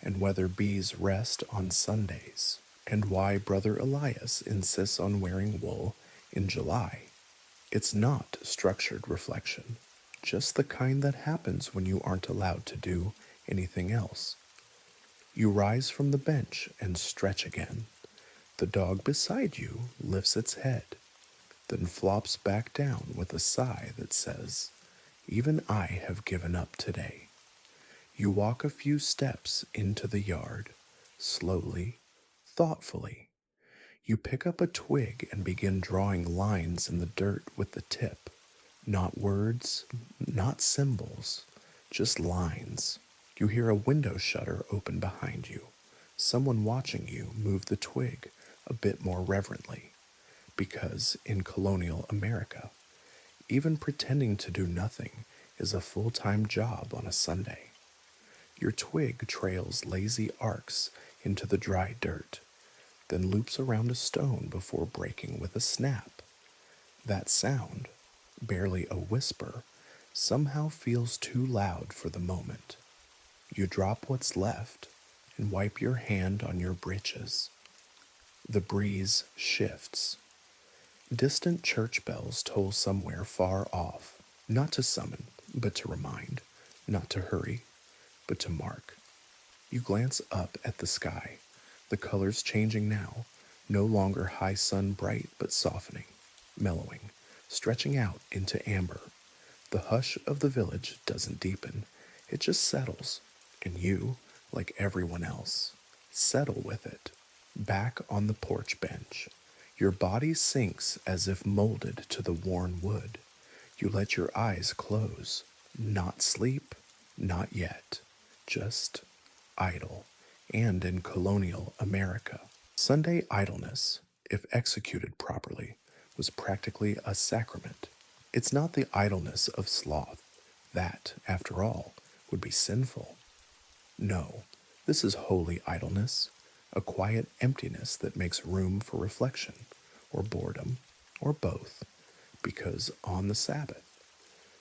and whether bees rest on Sundays, and why Brother Elias insists on wearing wool in July. It's not structured reflection, just the kind that happens when you aren't allowed to do anything else. You rise from the bench and stretch again. The dog beside you lifts its head, then flops back down with a sigh that says, "Even I have given up today." You walk a few steps into the yard, slowly, thoughtfully. You pick up a twig and begin drawing lines in the dirt with the tip. Not words, not symbols, just lines. You hear a window shutter open behind you. Someone watching you move the twig a bit more reverently, because in colonial America, even pretending to do nothing is a full-time job on a Sunday. Your twig trails lazy arcs into the dry dirt, then loops around a stone before breaking with a snap. That sound, barely a whisper, somehow feels too loud for the moment. You drop what's left and wipe your hand on your breeches. The breeze shifts. Distant church bells toll somewhere far off, not to summon, but to remind, not to hurry, but to mark. You glance up at the sky, the colors changing now, no longer high sun bright but softening, mellowing, stretching out into amber. The hush of the village doesn't deepen, it just settles, and you, like everyone else, settle with it. Back on the porch bench, your body sinks as if molded to the worn wood. You let your eyes close. Not sleep, not yet. Just idle. And in colonial America, Sunday idleness, if executed properly, was practically a sacrament. It's not the idleness of sloth. That, after all, would be sinful. No, this is holy idleness, a quiet emptiness that makes room for reflection, or boredom, or both, because on the Sabbath,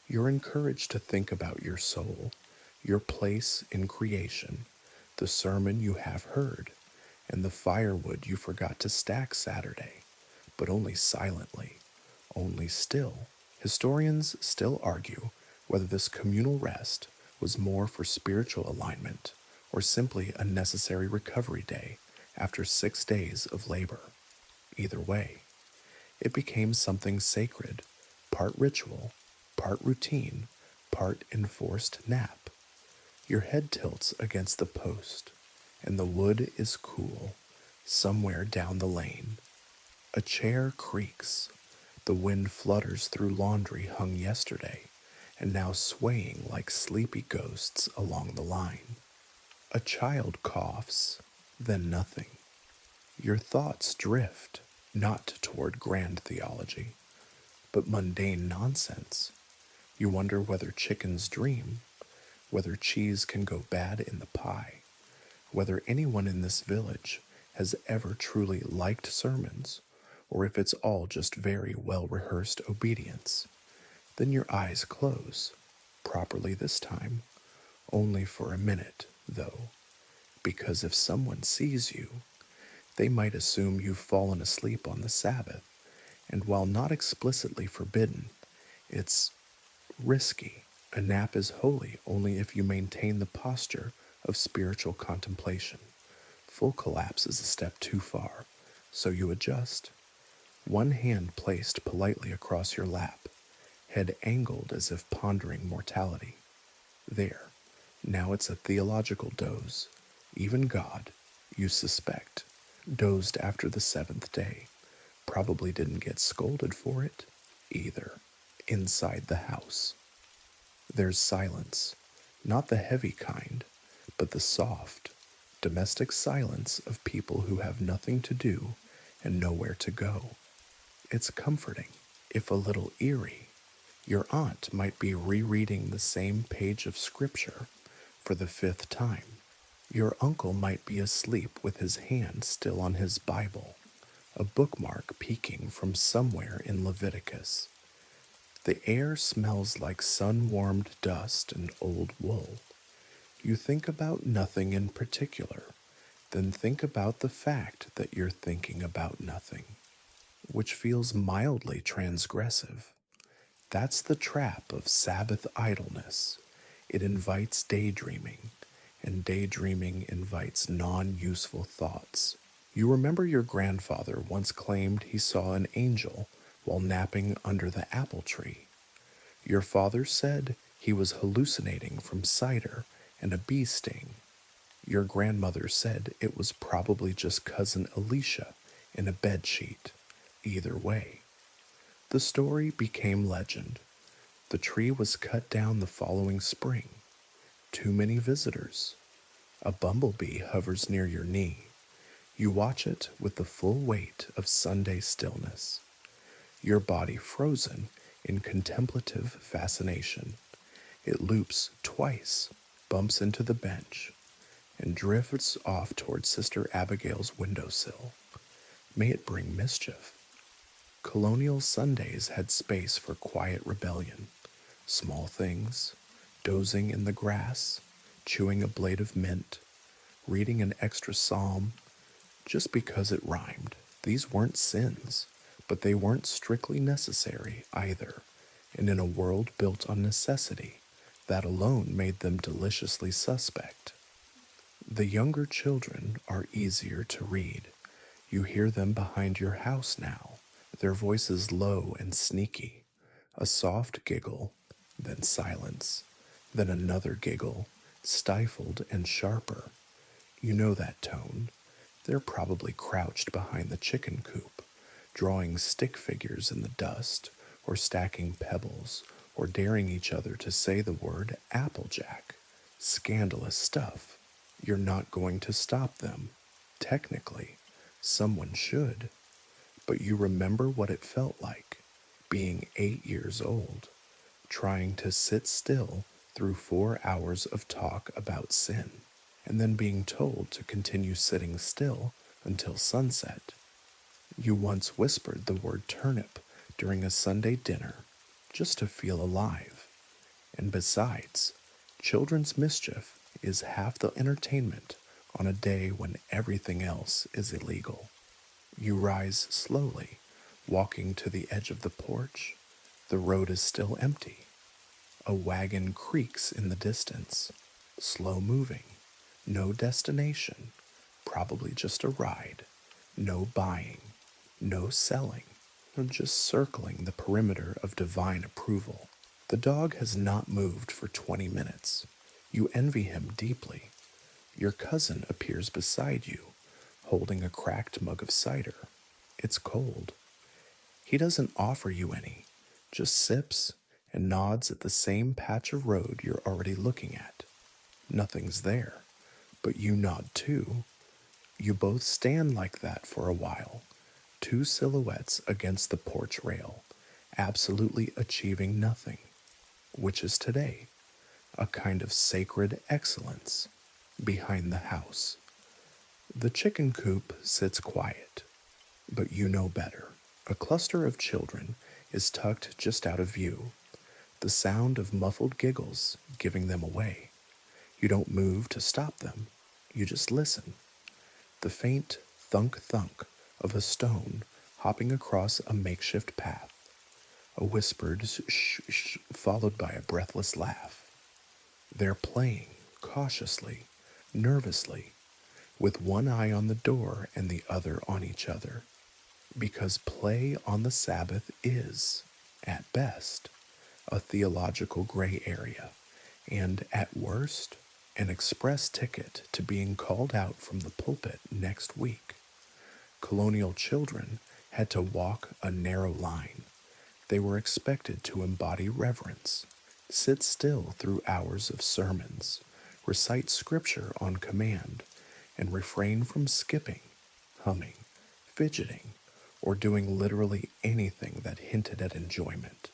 you're encouraged to think about your soul, your place in creation, the sermon you have heard, and the firewood you forgot to stack Saturday, but only silently, only still. Historians still argue whether this communal rest was more for spiritual alignment or simply a necessary recovery day after 6 days of labor. Either way, it became something sacred, part ritual, part routine, part enforced nap. Your head tilts against the post, and the wood is cool, somewhere down the lane. A chair creaks. The wind flutters through laundry hung yesterday, and now swaying like sleepy ghosts along the line. A child coughs, then nothing. Your thoughts drift, not toward grand theology, but mundane nonsense. You wonder whether chickens dream, whether cheese can go bad in the pie, whether anyone in this village has ever truly liked sermons, or if it's all just very well-rehearsed obedience. Then your eyes close, properly this time, only for a minute, though, because if someone sees you, they might assume you've fallen asleep on the Sabbath, and while not explicitly forbidden, it's risky. A nap is holy only if you maintain the posture of spiritual contemplation. Full collapse is a step too far, so you adjust. One hand placed politely across your lap, head angled as if pondering mortality. There, now it's a theological doze. Even God, you suspect, dozed after the seventh day. Probably didn't get scolded for it, either. Inside the house, there's silence, not the heavy kind, but the soft, domestic silence of people who have nothing to do and nowhere to go. It's comforting, if a little eerie. Your aunt might be rereading the same page of scripture for the 5th time. Your uncle might be asleep with his hand still on his Bible, a bookmark peeking from somewhere in Leviticus. The air smells like sun-warmed dust and old wool. You think about nothing in particular, then think about the fact that you're thinking about nothing, which feels mildly transgressive. That's the trap of Sabbath idleness. It invites daydreaming, and daydreaming invites non-useful thoughts. You remember your grandfather once claimed he saw an angel while napping under the apple tree. Your father said he was hallucinating from cider and a bee sting. Your grandmother said it was probably just cousin Alicia in a bedsheet. Either way, the story became legend. The tree was cut down the following spring. Too many visitors. A bumblebee hovers near your knee. You watch it with the full weight of Sunday stillness, your body frozen in contemplative fascination. It loops twice, bumps into the bench, and drifts off toward Sister Abigail's windowsill. May it bring mischief. Colonial Sundays had space for quiet rebellion, small things, dozing in the grass, chewing a blade of mint, reading an extra psalm, just because it rhymed. These weren't sins, but they weren't strictly necessary either, and in a world built on necessity, that alone made them deliciously suspect. The younger children are easier to read. You hear them behind your house now, their voices low and sneaky, a soft giggle, then silence, then another giggle, stifled and sharper. You know that tone. They're probably crouched behind the chicken coop, drawing stick figures in the dust, or stacking pebbles, or daring each other to say the word Applejack. Scandalous stuff. You're not going to stop them. Technically, someone should. But you remember what it felt like, being 8 years old, trying to sit still through 4 hours of talk about sin, and then being told to continue sitting still until sunset. You once whispered the word turnip during a Sunday dinner just to feel alive. And besides, children's mischief is half the entertainment on a day when everything else is illegal. You rise slowly, walking to the edge of the porch. The road is still empty. A wagon creaks in the distance, slow moving. No destination, probably just a ride. No buying, no selling, just circling the perimeter of divine approval. The dog has not moved for 20 minutes. You envy him deeply. Your cousin appears beside you, holding a cracked mug of cider. It's cold. He doesn't offer you any, just sips and nods at the same patch of road you're already looking at. Nothing's there, but you nod too. You both stand like that for a while, two silhouettes against the porch rail, absolutely achieving nothing, which is today, a kind of sacred excellence behind the house. The chicken coop sits quiet, but you know better. A cluster of children is tucked just out of view, the sound of muffled giggles giving them away. You don't move to stop them, you just listen. The faint thunk-thunk of a stone hopping across a makeshift path, a whispered shh followed by a breathless laugh. They're playing, cautiously, nervously, with one eye on the door and the other on each other, because play on the Sabbath is, at best, a theological gray area, and at worst, an express ticket to being called out from the pulpit next week. Colonial children had to walk a narrow line. They were expected to embody reverence, sit still through hours of sermons, recite scripture on command, and refrain from skipping, humming, fidgeting, or doing literally anything that hinted at enjoyment.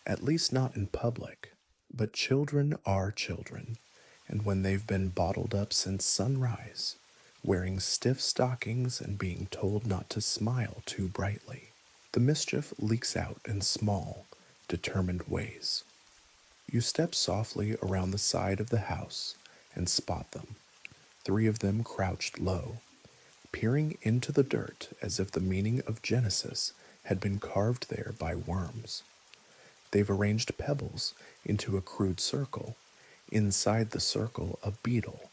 At least not in public. But children are children, and when they've been bottled up since sunrise, wearing stiff stockings and being told not to smile too brightly, the mischief leaks out in small, determined ways. You step softly around the side of the house and spot them, 3 of them crouched low, peering into the dirt as if the meaning of Genesis had been carved there by worms. They've arranged pebbles into a crude circle. Inside the circle, a beetle.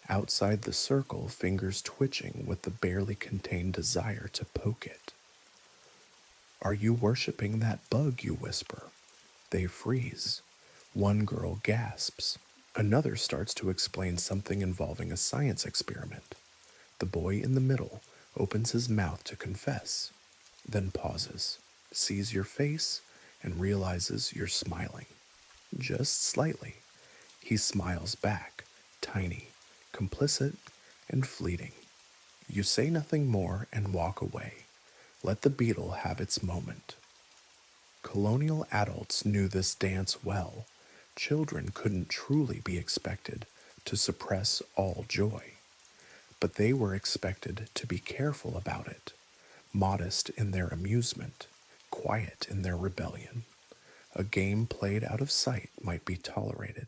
Outside the circle, fingers twitching with the barely contained desire to poke it. Are you worshipping that bug, you whisper? They freeze. One girl gasps. Another starts to explain something involving a science experiment. The boy in the middle opens his mouth to confess, then pauses, sees your face, and realizes you're smiling. Just slightly. He smiles back, tiny, complicit, and fleeting. You say nothing more and walk away. Let the beetle have its moment. Colonial adults knew this dance well. Children couldn't truly be expected to suppress all joy, but they were expected to be careful about it, modest in their amusement, quiet in their rebellion. A game played out of sight might be tolerated.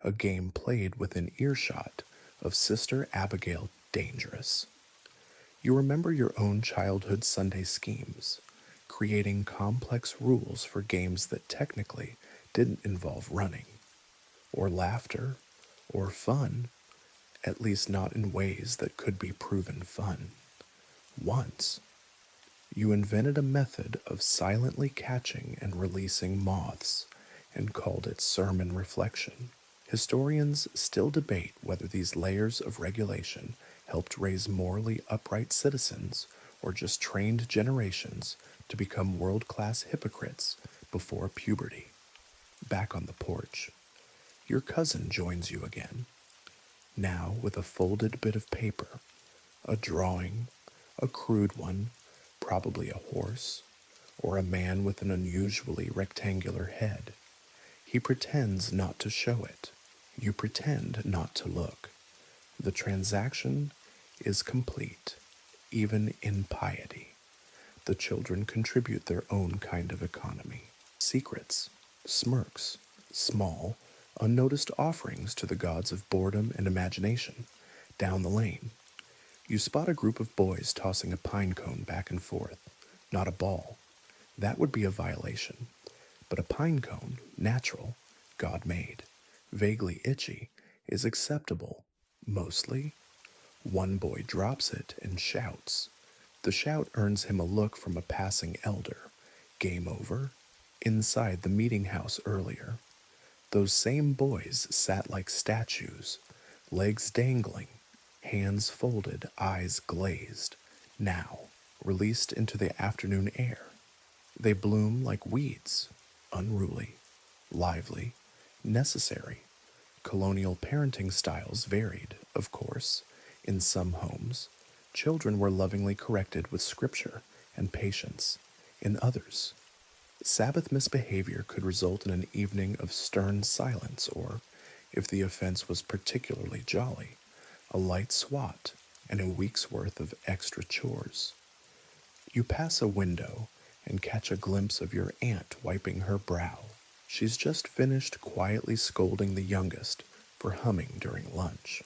A game played within earshot of Sister Abigail dangerous. You remember your own childhood Sunday schemes, creating complex rules for games that technically didn't involve running, or laughter, or fun, at least not in ways that could be proven fun. Once, you invented a method of silently catching and releasing moths and called it sermon reflection. Historians still debate whether these layers of regulation helped raise morally upright citizens or just trained generations to become world class hypocrites before puberty. Back on the porch, your cousin joins you again, now with a folded bit of paper, a drawing, a crude one, probably a horse, or a man with an unusually rectangular head. He pretends not to show it. You pretend not to look. The transaction is complete, even in piety. The children contribute their own kind of economy. Secrets, smirks, small, unnoticed offerings to the gods of boredom and imagination. Down the lane, you spot a group of boys tossing a pine cone back and forth, not a ball. That would be a violation. But a pine cone, natural, God made, vaguely itchy, is acceptable, mostly. One boy drops it and shouts. The shout earns him a look from a passing elder. Game over. Inside the meeting house earlier, those same boys sat like statues, legs dangling, hands folded, eyes glazed, now released into the afternoon air. They bloom like weeds, unruly, lively, necessary. Colonial parenting styles varied, of course. In some homes, children were lovingly corrected with scripture and patience. In others, Sabbath misbehavior could result in an evening of stern silence or, if the offense was particularly jolly, a light swat and a week's worth of extra chores. You pass a window and catch a glimpse of your aunt wiping her brow. She's just finished quietly scolding the youngest for humming during lunch.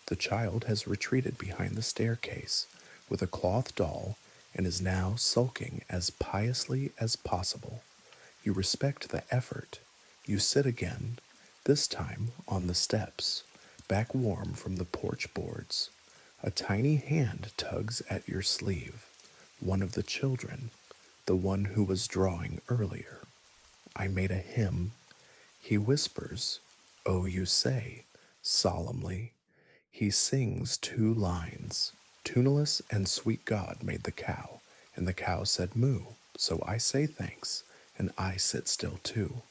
The child has retreated behind the staircase with a cloth doll and is now sulking as piously as possible. You respect the effort. You sit again, this time on the steps, back warm from the porch boards. A tiny hand tugs at your sleeve. One of the children, the one who was drawing earlier. I made a hymn. He whispers, "Oh, you say," solemnly. He sings 2 lines. Tuneless and sweet God made the cow, and the cow said moo, so I say thanks, and I sit still too.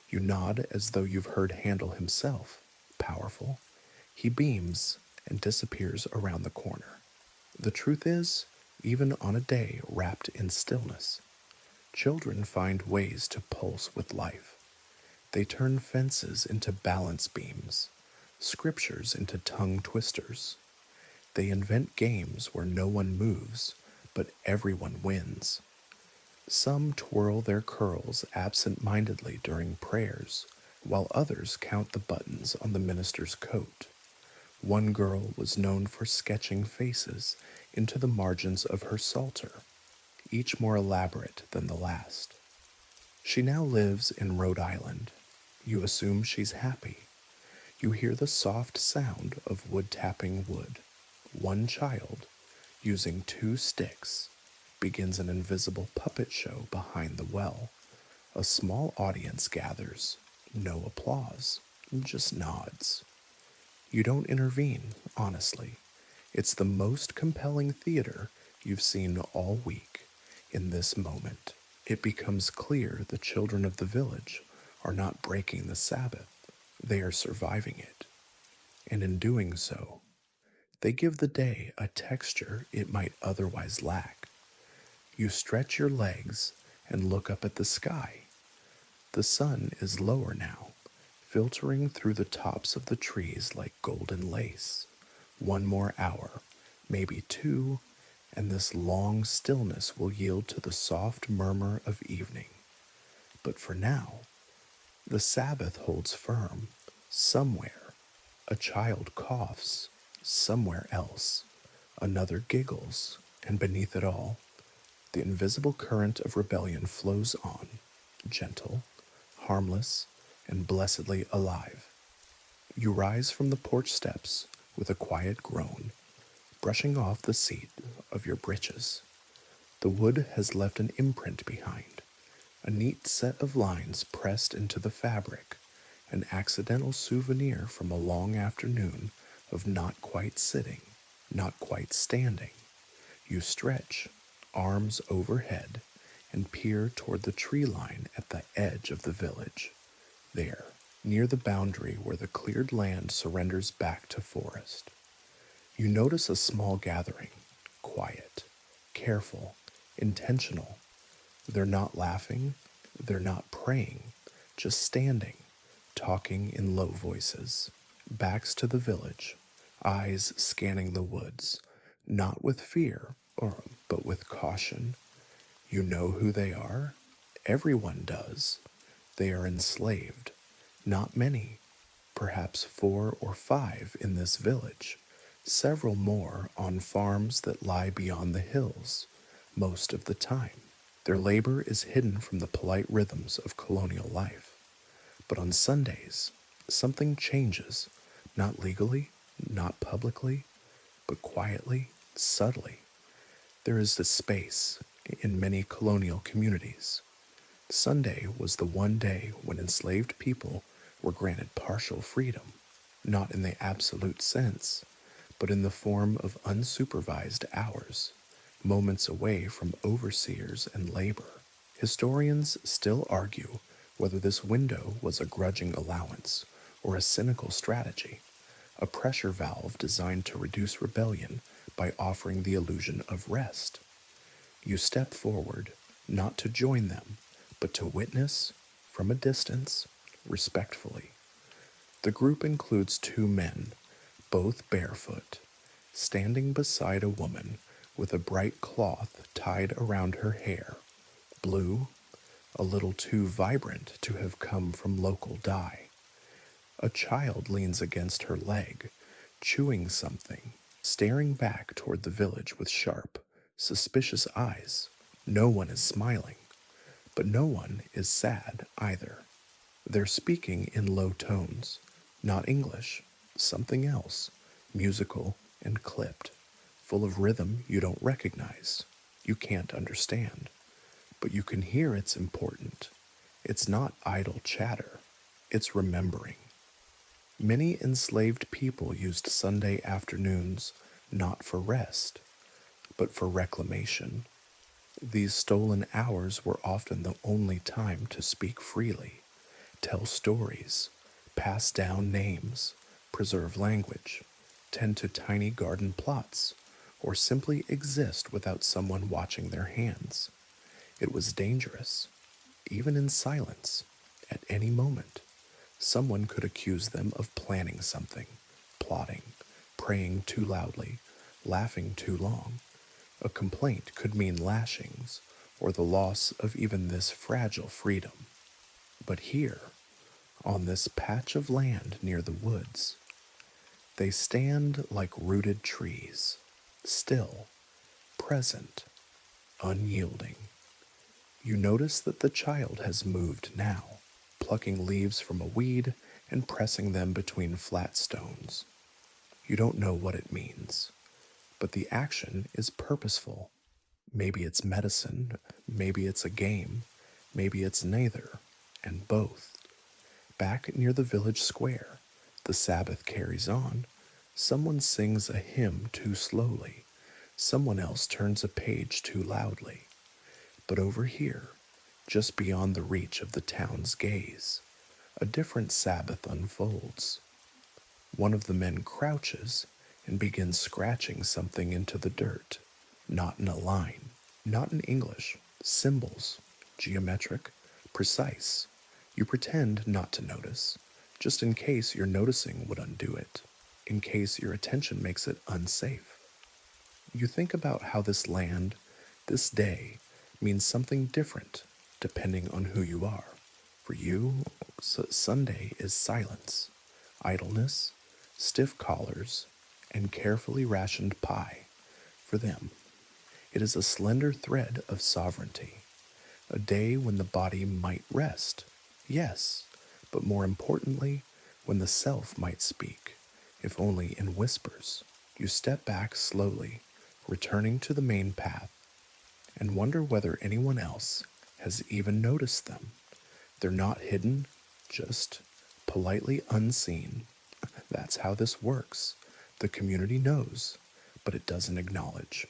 You nod as though you've heard Handel himself. Powerful. He beams and disappears around the corner. The truth is, even on a day wrapped in stillness, children find ways to pulse with life. They turn fences into balance beams, scriptures into tongue twisters. They invent games where no one moves, but everyone wins. Some twirl their curls absent-mindedly during prayers, while others count the buttons on the minister's coat. One girl was known for sketching faces into the margins of her psalter, each more elaborate than the last. She now lives in Rhode Island. You assume she's happy. You hear the soft sound of wood tapping wood. One child, using 2 sticks, begins an invisible puppet show behind the well. A small audience gathers. No applause, just nods. You don't intervene, honestly. It's the most compelling theater you've seen all week. In this moment, it becomes clear the children of the village are not breaking the Sabbath. They are surviving it. And in doing so, They give the day a texture it might otherwise lack. You stretch your legs and look up at the sky. The sun is lower now, filtering through the tops of the trees like golden lace. One more hour, maybe two, and this long stillness will yield to the soft murmur of evening. But for now, the Sabbath holds firm. Somewhere, a child coughs. Somewhere else, another giggles. And beneath it all, the invisible current of rebellion flows on, gentle, harmless, and blessedly alive. You rise from the porch steps with a quiet groan, brushing off the seat of your breeches. The wood has left an imprint behind, a neat set of lines pressed into the fabric, an accidental souvenir from a long afternoon of not quite sitting, not quite standing. You stretch, arms overhead, and peer toward the tree line at the edge of the village. There, near the boundary where the cleared land surrenders back to forest. You notice a small gathering, quiet, careful, intentional. They're not laughing, they're not praying, just standing, talking in low voices, backs to the village, eyes scanning the woods, not with fear, but with caution. You know who they are? Everyone does. They are enslaved. Not many, perhaps 4 or 5 in this village, several more on farms that lie beyond the hills, most of the time. Their labor is hidden from the polite rhythms of colonial life. But on Sundays, something changes, not legally, not publicly, but quietly, subtly. There is this space in many colonial communities. Sunday was the one day when enslaved people were granted partial freedom, not in the absolute sense, but in the form of unsupervised hours, moments away from overseers and labor. Historians still argue whether this window was a grudging allowance or a cynical strategy, a pressure valve designed to reduce rebellion by offering the illusion of rest. You step forward, not to join them, but to witness, from a distance, respectfully. The group includes 2 men, both barefoot, standing beside a woman with a bright cloth tied around her hair, blue, a little too vibrant to have come from local dye. A child leans against her leg, chewing something, staring back toward the village with sharp, suspicious eyes. No one is smiling, but no one is sad either. They're speaking in low tones, not English, something else, musical and clipped, full of rhythm you don't recognize, you can't understand. But you can hear it's important. It's not idle chatter, it's remembering. Many enslaved people used Sunday afternoons not for rest, but for reclamation. These stolen hours were often the only time to speak freely, tell stories, pass down names, preserve language, tend to tiny garden plots, or simply exist without someone watching their hands. It was dangerous, even in silence, at any moment. Someone could accuse them of planning something, plotting, praying too loudly, laughing too long. A complaint could mean lashings or the loss of even this fragile freedom. But here, on this patch of land near the woods, they stand like rooted trees, still, present, unyielding. You notice that the child has moved now, plucking leaves from a weed and pressing them between flat stones. You don't know what it means, but the action is purposeful. Maybe it's medicine, maybe it's a game, maybe it's neither, and both. Back near the village square, the Sabbath carries on. Someone sings a hymn too slowly. Someone else turns a page too loudly. But over here, just beyond the reach of the town's gaze, a different Sabbath unfolds. One of the men crouches and begin scratching something into the dirt. Not in a line, not in English, symbols, geometric, precise. You pretend not to notice, just in case your noticing would undo it, in case your attention makes it unsafe. You think about how this land, this day, means something different depending on who you are. For you, Sunday is silence, idleness, stiff collars, and carefully rationed pie. For them, it is a slender thread of sovereignty, a day when the body might rest, yes, but more importantly, when the self might speak, if only in whispers. You step back slowly, returning to the main path, and wonder whether anyone else has even noticed them. They're not hidden, just politely unseen. That's how this works. The community knows, but it doesn't acknowledge.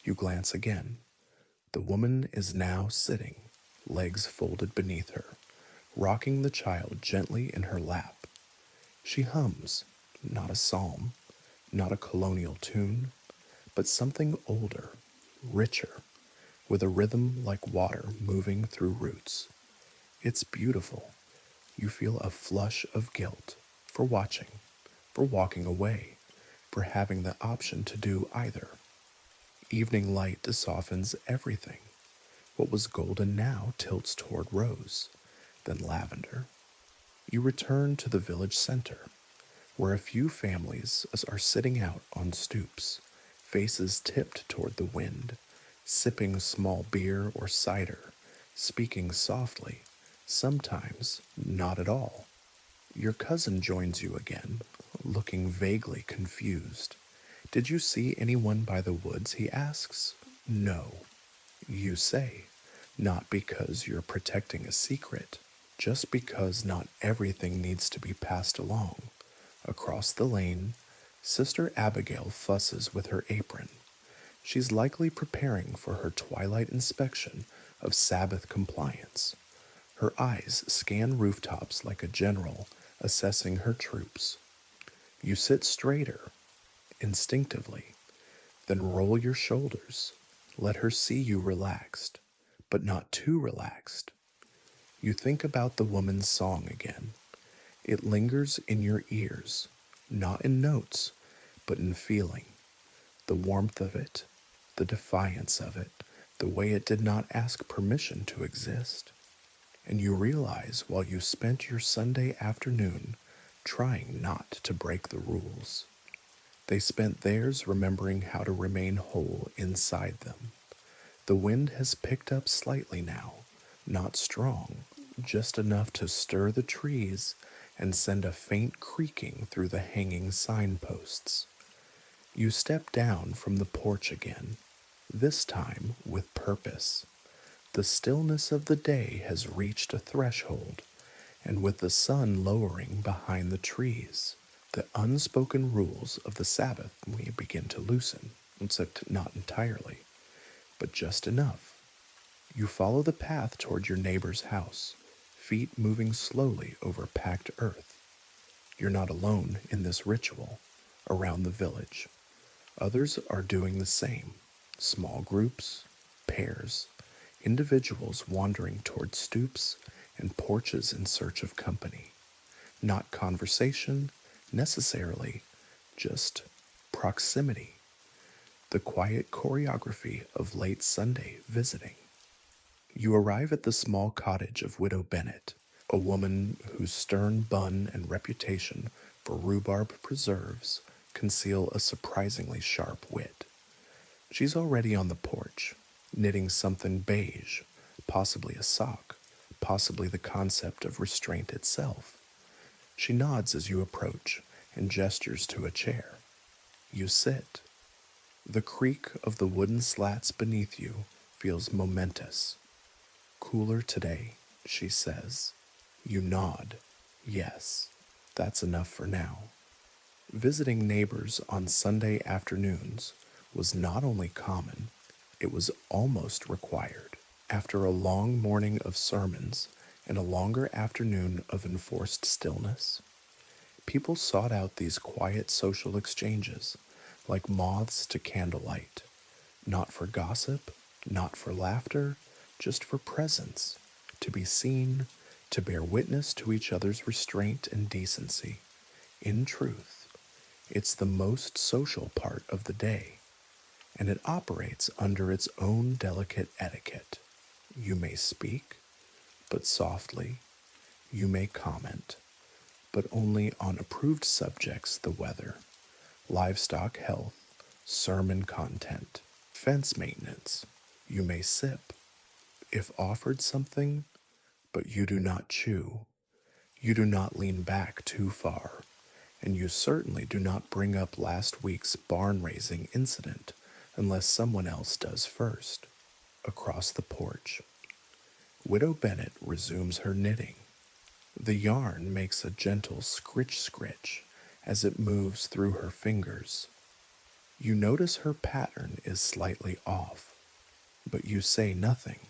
You glance again. The woman is now sitting, legs folded beneath her, rocking the child gently in her lap. She hums, not a psalm, not a colonial tune, but something older, richer, with a rhythm like water moving through roots. It's beautiful. You feel a flush of guilt for watching, for walking away, for having the option to do either. Evening light softens everything. What was golden now tilts toward rose, then lavender. You return to the village center, where a few families are sitting out on stoops, faces tipped toward the wind, sipping small beer or cider, speaking softly, sometimes not at all. Your cousin joins you again, looking vaguely confused. Did you see anyone by the woods, he asks. No, you say, not because you're protecting a secret, just because not everything needs to be passed along. Across the lane, Sister Abigail fusses with her apron. She's likely preparing for her twilight inspection of Sabbath compliance. Her eyes scan rooftops like a general assessing her troops. You sit straighter, instinctively, then roll your shoulders. Let her see you relaxed, but not too relaxed. You think about the woman's song again. It lingers in your ears, not in notes, but in feeling. The warmth of it, the defiance of it, the way it did not ask permission to exist. And you realize while you spent your Sunday afternoon trying not to break the rules, they spent theirs remembering how to remain whole inside them. The wind has picked up slightly now, not strong, just enough to stir the trees and send a faint creaking through the hanging signposts. You step down from the porch again, this time with purpose. The stillness of the day has reached a threshold, and with the sun lowering behind the trees, the unspoken rules of the Sabbath we begin to loosen, except not entirely, but just enough. You follow the path toward your neighbor's house, feet moving slowly over packed earth. You're not alone in this ritual around the village. Others are doing the same. Small groups, pairs, individuals wandering toward stoops and porches in search of company. Not conversation, necessarily, just proximity. The quiet choreography of late Sunday visiting. You arrive at the small cottage of Widow Bennett, a woman whose stern bun and reputation for rhubarb preserves conceal a surprisingly sharp wit. She's already on the porch, knitting something beige, possibly a sock, possibly the concept of restraint itself. She nods as you approach and gestures to a chair. You sit. The creak of the wooden slats beneath you feels momentous. Cooler today, she says. You nod. Yes, that's enough for now. Visiting neighbors on Sunday afternoons was not only common, it was almost required. After a long morning of sermons and a longer afternoon of enforced stillness, People sought out these quiet social exchanges, like moths to candlelight, not for gossip, not for laughter, just for presence, to be seen, to bear witness to each other's restraint and decency. In truth, it's the most social part of the day, and it operates under its own delicate etiquette. You may speak, but softly. You may comment, but only on approved subjects: the weather, livestock health, sermon content, fence maintenance. You may sip, if offered something, but you do not chew. You do not lean back too far, and you certainly do not bring up last week's barn raising incident unless someone else does first. Across the porch, Widow Bennet resumes her knitting. The yarn makes a gentle scritch scritch as it moves through her fingers. You notice her pattern is slightly off, but you say nothing.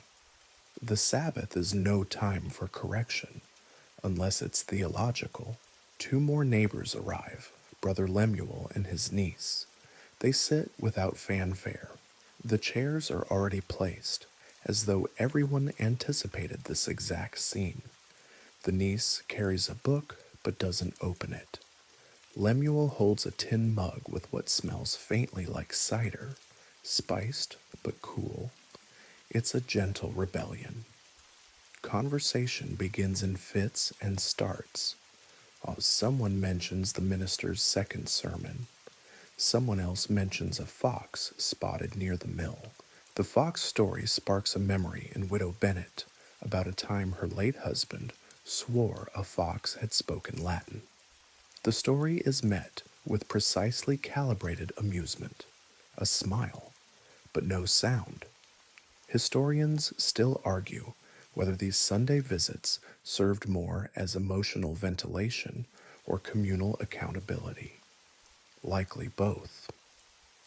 The Sabbath is no time for correction, unless it's theological. Two more neighbors arrive, Brother Lemuel and his niece. They sit without fanfare. The chairs are already placed, as though everyone anticipated this exact scene. The niece carries a book, but doesn't open it. Lemuel holds a tin mug with what smells faintly like cider, spiced but cool. It's a gentle rebellion. Conversation begins in fits and starts. Someone mentions the minister's second sermon. Someone else mentions a fox spotted near the mill. The fox story sparks a memory in Widow Bennet about a time her late husband swore a fox had spoken Latin. The story is met with precisely calibrated amusement, a smile, but no sound. Historians still argue whether these Sunday visits served more as emotional ventilation or communal accountability. Likely both.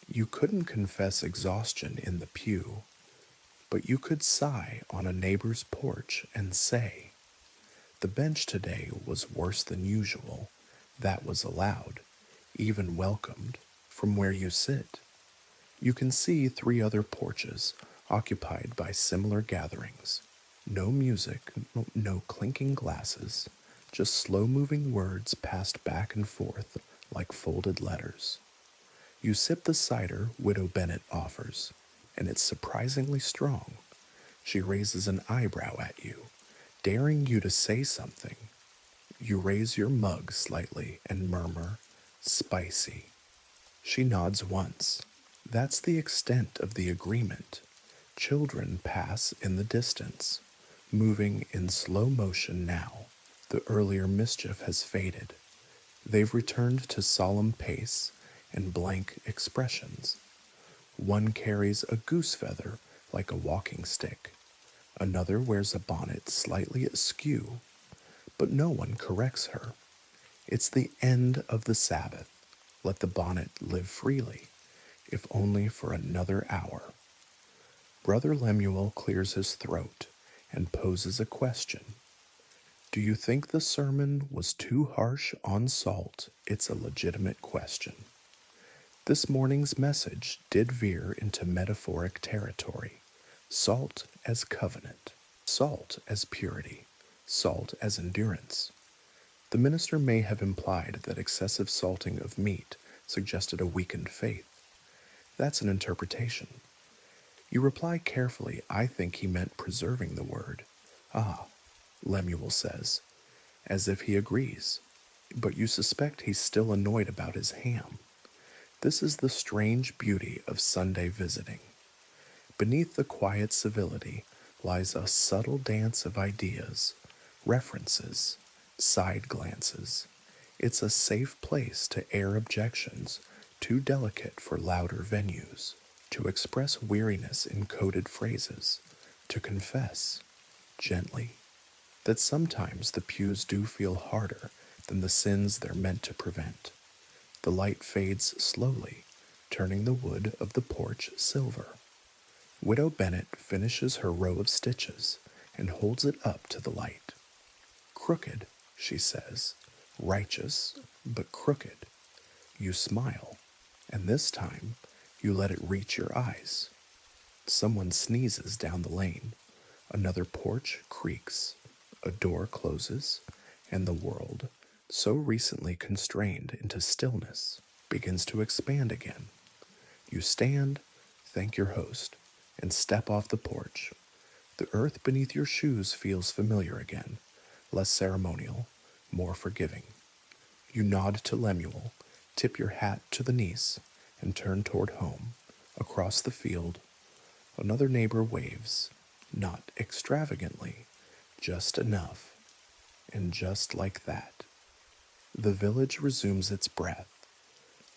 You couldn't confess exhaustion in the pew, but you could sigh on a neighbor's porch and say, "The bench today was worse than usual." That was allowed, even welcomed, from where you sit. You can see 3 other porches occupied by similar gatherings. No music, no clinking glasses, just slow-moving words passed back and forth like folded letters. You sip the cider Widow Bennet offers, and it's surprisingly strong. She raises an eyebrow at you, daring you to say something. You raise your mug slightly and murmur, "Spicy." She nods once. That's the extent of the agreement. Children pass in the distance, moving in slow motion now. The earlier mischief has faded. They've returned to solemn pace and blank expressions. One carries a goose feather like a walking stick. Another wears a bonnet slightly askew, but no one corrects her. It's the end of the Sabbath. Let the bonnet live freely, if only for another hour. Brother Lemuel clears his throat and poses a question. Do you think the sermon was too harsh on salt? It's a legitimate question. This morning's message did veer into metaphoric territory. Salt as covenant, salt as purity, salt as endurance. The minister may have implied that excessive salting of meat suggested a weakened faith. That's an interpretation. You reply carefully, "I think he meant preserving the word." "Ah," Lemuel says, as if he agrees. But you suspect he's still annoyed about his ham. This is the strange beauty of Sunday visiting. Beneath the quiet civility lies a subtle dance of ideas, references, side glances. It's a safe place to air objections too delicate for louder venues, to express weariness in coded phrases, to confess, gently, that sometimes the pews do feel harder than the sins they're meant to prevent. The light fades slowly, turning the wood of the porch silver. Widow Bennet finishes her row of stitches and holds it up to the light. "Crooked," she says, righteous but crooked. You smile, and this time you let it reach your eyes. Someone sneezes down the lane, another porch creaks, a door closes, and the world, so recently constrained into stillness, begins to expand again. You stand, thank your host, and step off the porch. The earth beneath your shoes feels familiar again, less ceremonial, more forgiving. You nod to Lemuel, tip your hat to the niece, and turn toward home. Across the field, another neighbor waves, not extravagantly, just enough. And just like that, the village resumes its breath.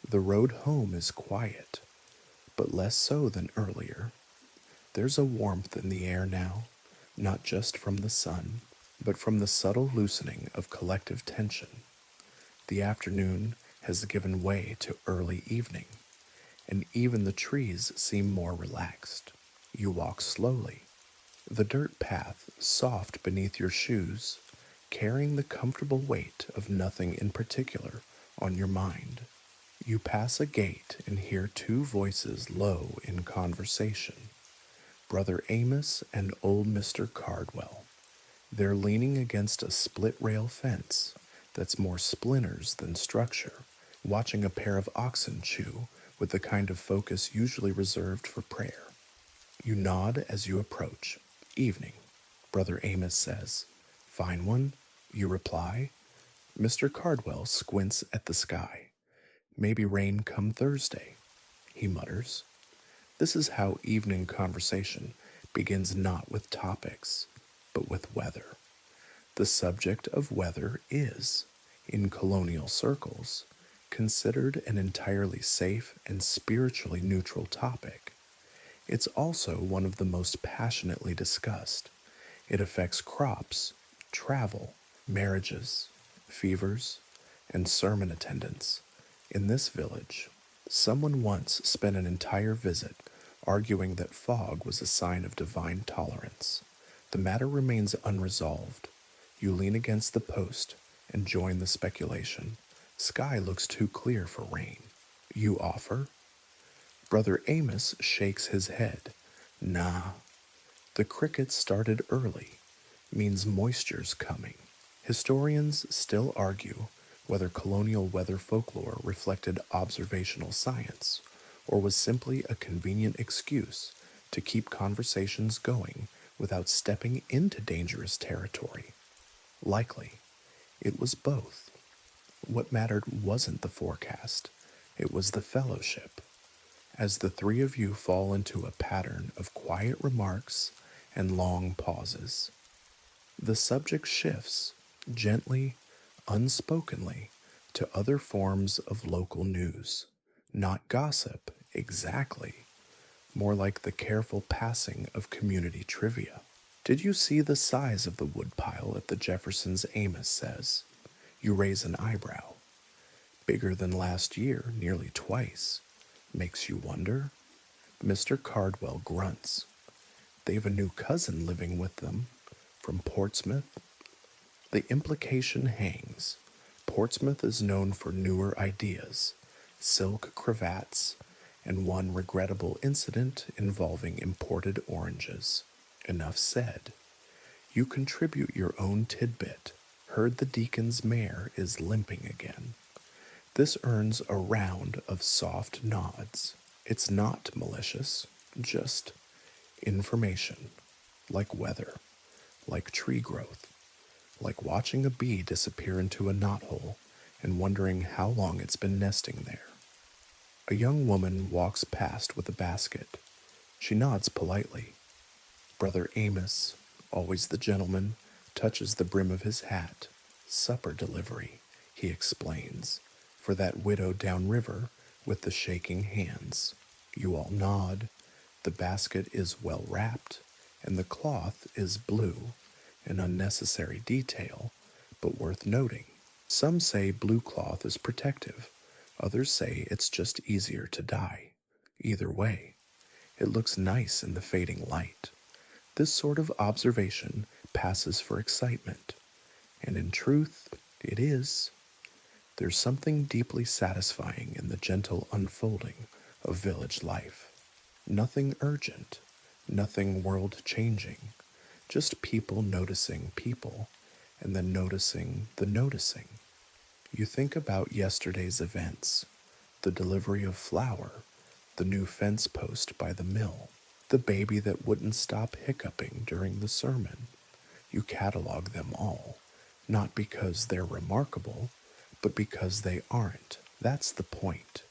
The road home is quiet, but less so than earlier. There's a warmth in the air now, not just from the sun, but from the subtle loosening of collective tension. The afternoon has given way to early evening, and even the trees seem more relaxed. You walk slowly, the dirt path soft beneath your shoes, carrying the comfortable weight of nothing in particular on your mind. You pass a gate and hear two voices low in conversation. Brother Amos and old Mr. Cardwell. They're leaning against a split rail fence that's more splinters than structure, watching a pair of oxen chew with the kind of focus usually reserved for prayer. You nod as you approach. Evening, Brother Amos says. Fine one, you reply. Mr. Cardwell squints at the sky. Maybe rain come Thursday, he mutters. This is how evening conversation begins, not with topics, but with weather. The subject of weather is, in colonial circles, considered an entirely safe and spiritually neutral topic. It's also one of the most passionately discussed. It affects crops, travel, marriages, fevers, and sermon attendance. In this village, someone once spent an entire visit arguing that fog was a sign of divine tolerance. The matter remains unresolved. You lean against the post and join the speculation. Sky looks too clear for rain. You offer. Brother Amos shakes his head. Nah. The cricket started early. Means moisture's coming. Historians still argue whether colonial weather folklore reflected observational science or was simply a convenient excuse to keep conversations going without stepping into dangerous territory. Likely, it was both. What mattered wasn't the forecast, it was the fellowship. As the three of you fall into a pattern of quiet remarks and long pauses, the subject shifts, gently, unspokenly, to other forms of local news. Not gossip, exactly, more like the careful passing of community trivia. Did you see the size of the woodpile at the Jefferson's? Amos says. You raise an eyebrow. Bigger than last year, nearly twice. Makes you wonder? Mr. Cardwell grunts. They've a new cousin living with them, from Portsmouth. The implication hangs. Portsmouth is known for newer ideas, silk cravats, and one regrettable incident involving imported oranges. Enough said. You contribute your own tidbit. Heard the deacon's mare is limping again. This earns a round of soft nods. It's not malicious, just information, like weather, like tree growth, like watching a bee disappear into a knothole and wondering how long it's been nesting there. A young woman walks past with a basket. She nods politely. Brother Amos, always the gentleman, touches the brim of his hat. Supper delivery, he explains, for that widow downriver with the shaking hands. You all nod. The basket is well wrapped, and the cloth is blue, an unnecessary detail, but worth noting. Some say blue cloth is protective. Others say it's just easier to dye. Either way, it looks nice in the fading light. This sort of observation passes for excitement, and in truth, it is. There's something deeply satisfying in the gentle unfolding of village life. Nothing urgent, nothing world changing, just people noticing people, and then noticing the noticing. You think about yesterday's events, the delivery of flour, the new fence post by the mill, the baby that wouldn't stop hiccuping during the sermon. You catalog them all, not because they're remarkable, but because they aren't. That's the point.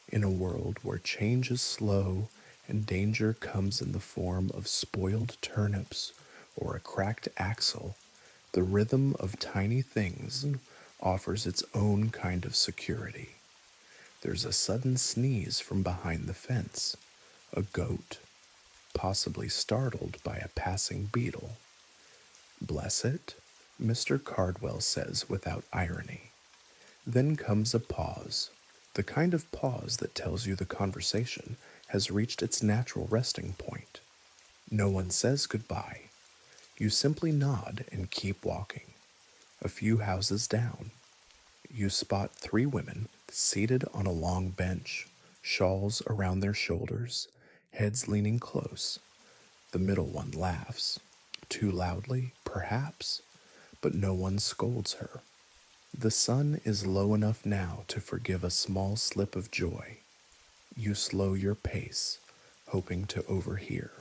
In a world where change is slow and danger comes in the form of spoiled turnips or a cracked axle, the rhythm of tiny things offers its own kind of security. There's a sudden sneeze from behind the fence, a goat, possibly startled by a passing beetle. Bless it, Mr. Cardwell says without irony. Then comes a pause, the kind of pause that tells you the conversation has reached its natural resting point. No one says goodbye. You simply nod and keep walking. A few houses down, you spot three women seated on a long bench, shawls around their shoulders, heads leaning close. The middle one laughs. Too loudly, perhaps, but no one scolds her. The sun is low enough now to forgive a small slip of joy. You slow your pace, hoping to overhear.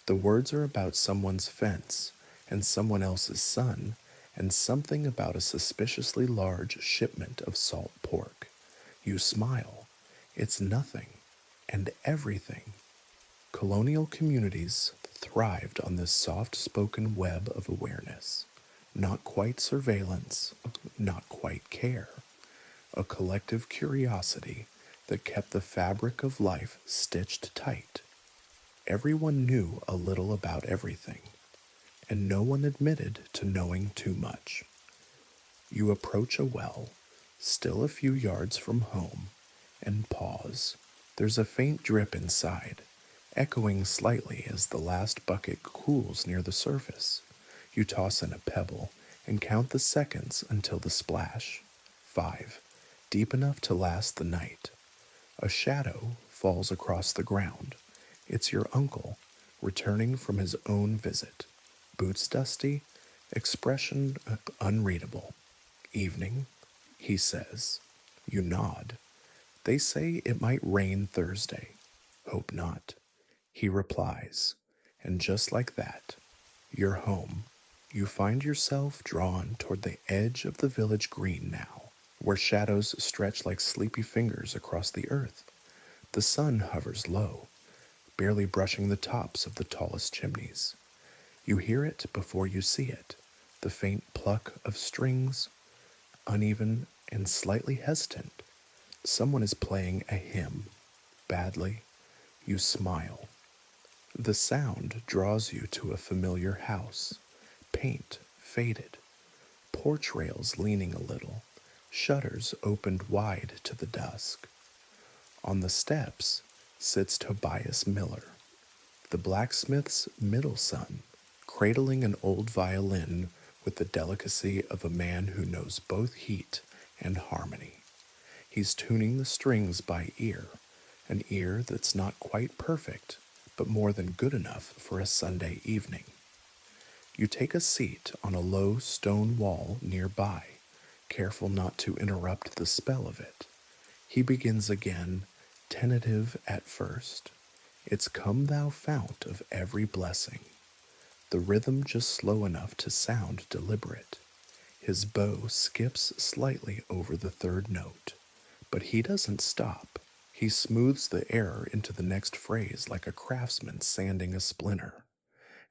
The words are about someone's fence and someone else's son, and something about a suspiciously large shipment of salt pork. You smile. It's nothing and everything. Colonial communities thrived on this soft-spoken web of awareness. Not quite surveillance, not quite care. A collective curiosity that kept the fabric of life stitched tight. Everyone knew a little about everything, and no one admitted to knowing too much. You approach a well, still a few yards from home, and pause. There's a faint drip inside, echoing slightly as the last bucket cools near the surface. You toss in a pebble and count the seconds until the splash. 5, deep enough to last the night. A shadow falls across the ground. It's your uncle, returning from his own visit. Boots dusty, expression unreadable. Evening, he says. You nod. They say it might rain Thursday. Hope not. He replies, and just like that, you're home. You find yourself drawn toward the edge of the village green now, where shadows stretch like sleepy fingers across the earth. The sun hovers low, barely brushing the tops of the tallest chimneys. You hear it before you see it, the faint pluck of strings, uneven and slightly hesitant. Someone is playing a hymn, badly. You smile. The sound draws you to a familiar house, paint faded, porch rails leaning a little, shutters opened wide to the dusk. On the steps sits Tobias Miller, the blacksmith's middle son, cradling an old violin with the delicacy of a man who knows both heat and harmony. He's tuning the strings by ear, an ear that's not quite perfect, but more than good enough for a Sunday evening. You take a seat on a low stone wall nearby, careful not to interrupt the spell of it. He begins again, tentative at first. It's come thou fount of every blessing. The rhythm just slow enough to sound deliberate. His bow skips slightly over the third note, but he doesn't stop. He smooths the error into the next phrase like a craftsman sanding a splinter.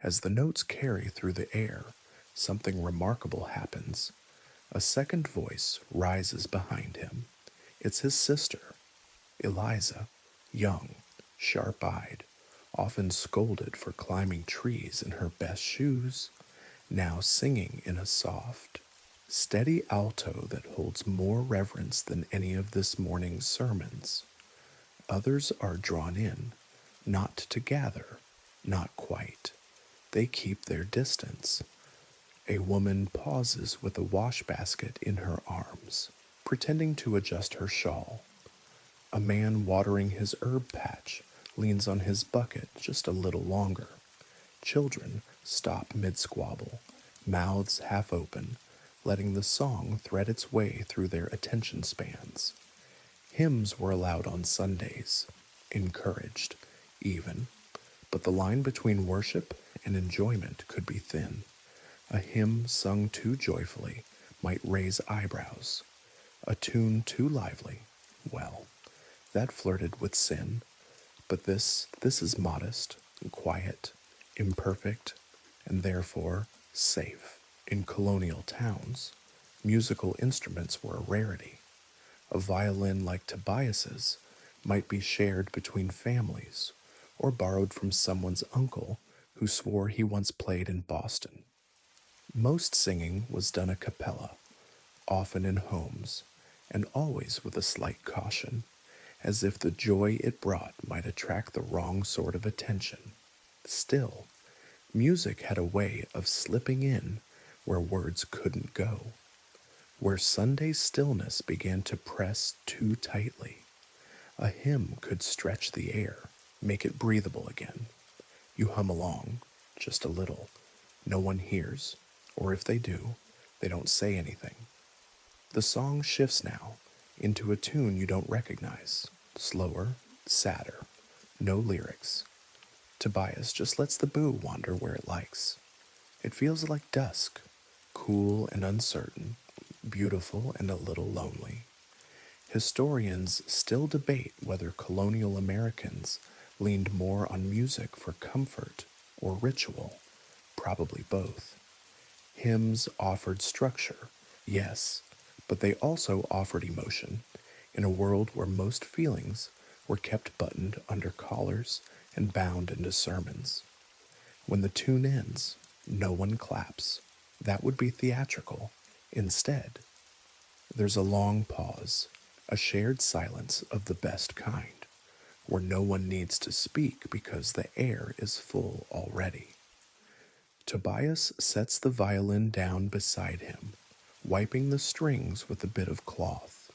As the notes carry through the air, something remarkable happens. A second voice rises behind him. It's his sister, Eliza, young, sharp-eyed, often scolded for climbing trees in her best shoes, now singing in a soft, steady alto that holds more reverence than any of this morning's sermons. Others are drawn in, not to gather, not quite. They keep their distance. A woman pauses with a wash basket in her arms. pretending to adjust her shawl. A man watering his herb patch leans on his bucket just a little longer. Children stop mid-squabble, mouths half open, letting the song thread its way through their attention spans. Hymns were allowed on Sundays, encouraged, even, but the line between worship and enjoyment could be thin. A hymn sung too joyfully might raise eyebrows. A tune too lively, well, that flirted with sin. But this is modest, quiet, imperfect, and therefore safe. In colonial towns, musical instruments were a rarity. A violin like Tobias's might be shared between families, or borrowed from someone's uncle who swore he once played in Boston. Most singing was done a cappella, often in homes, and always with a slight caution, as if the joy it brought might attract the wrong sort of attention. Still, music had a way of slipping in where words couldn't go, where Sunday stillness began to press too tightly. A hymn could stretch the air, make it breathable again. You hum along, just a little. No one hears, or if they do, they don't say anything. The song shifts now into a tune you don't recognize, slower, sadder, no lyrics. Tobias just lets the boo wander where it likes. It feels like dusk, cool and uncertain, beautiful and a little lonely. Historians still debate whether colonial Americans leaned more on music for comfort or ritual, probably both. Hymns offered structure, yes, but they also offered emotion in a world where most feelings were kept buttoned under collars and bound into sermons. When the tune ends, no one claps. That would be theatrical. Instead, there's a long pause, a shared silence of the best kind, where no one needs to speak because the air is full already. Tobias sets the violin down beside him, wiping the strings with a bit of cloth.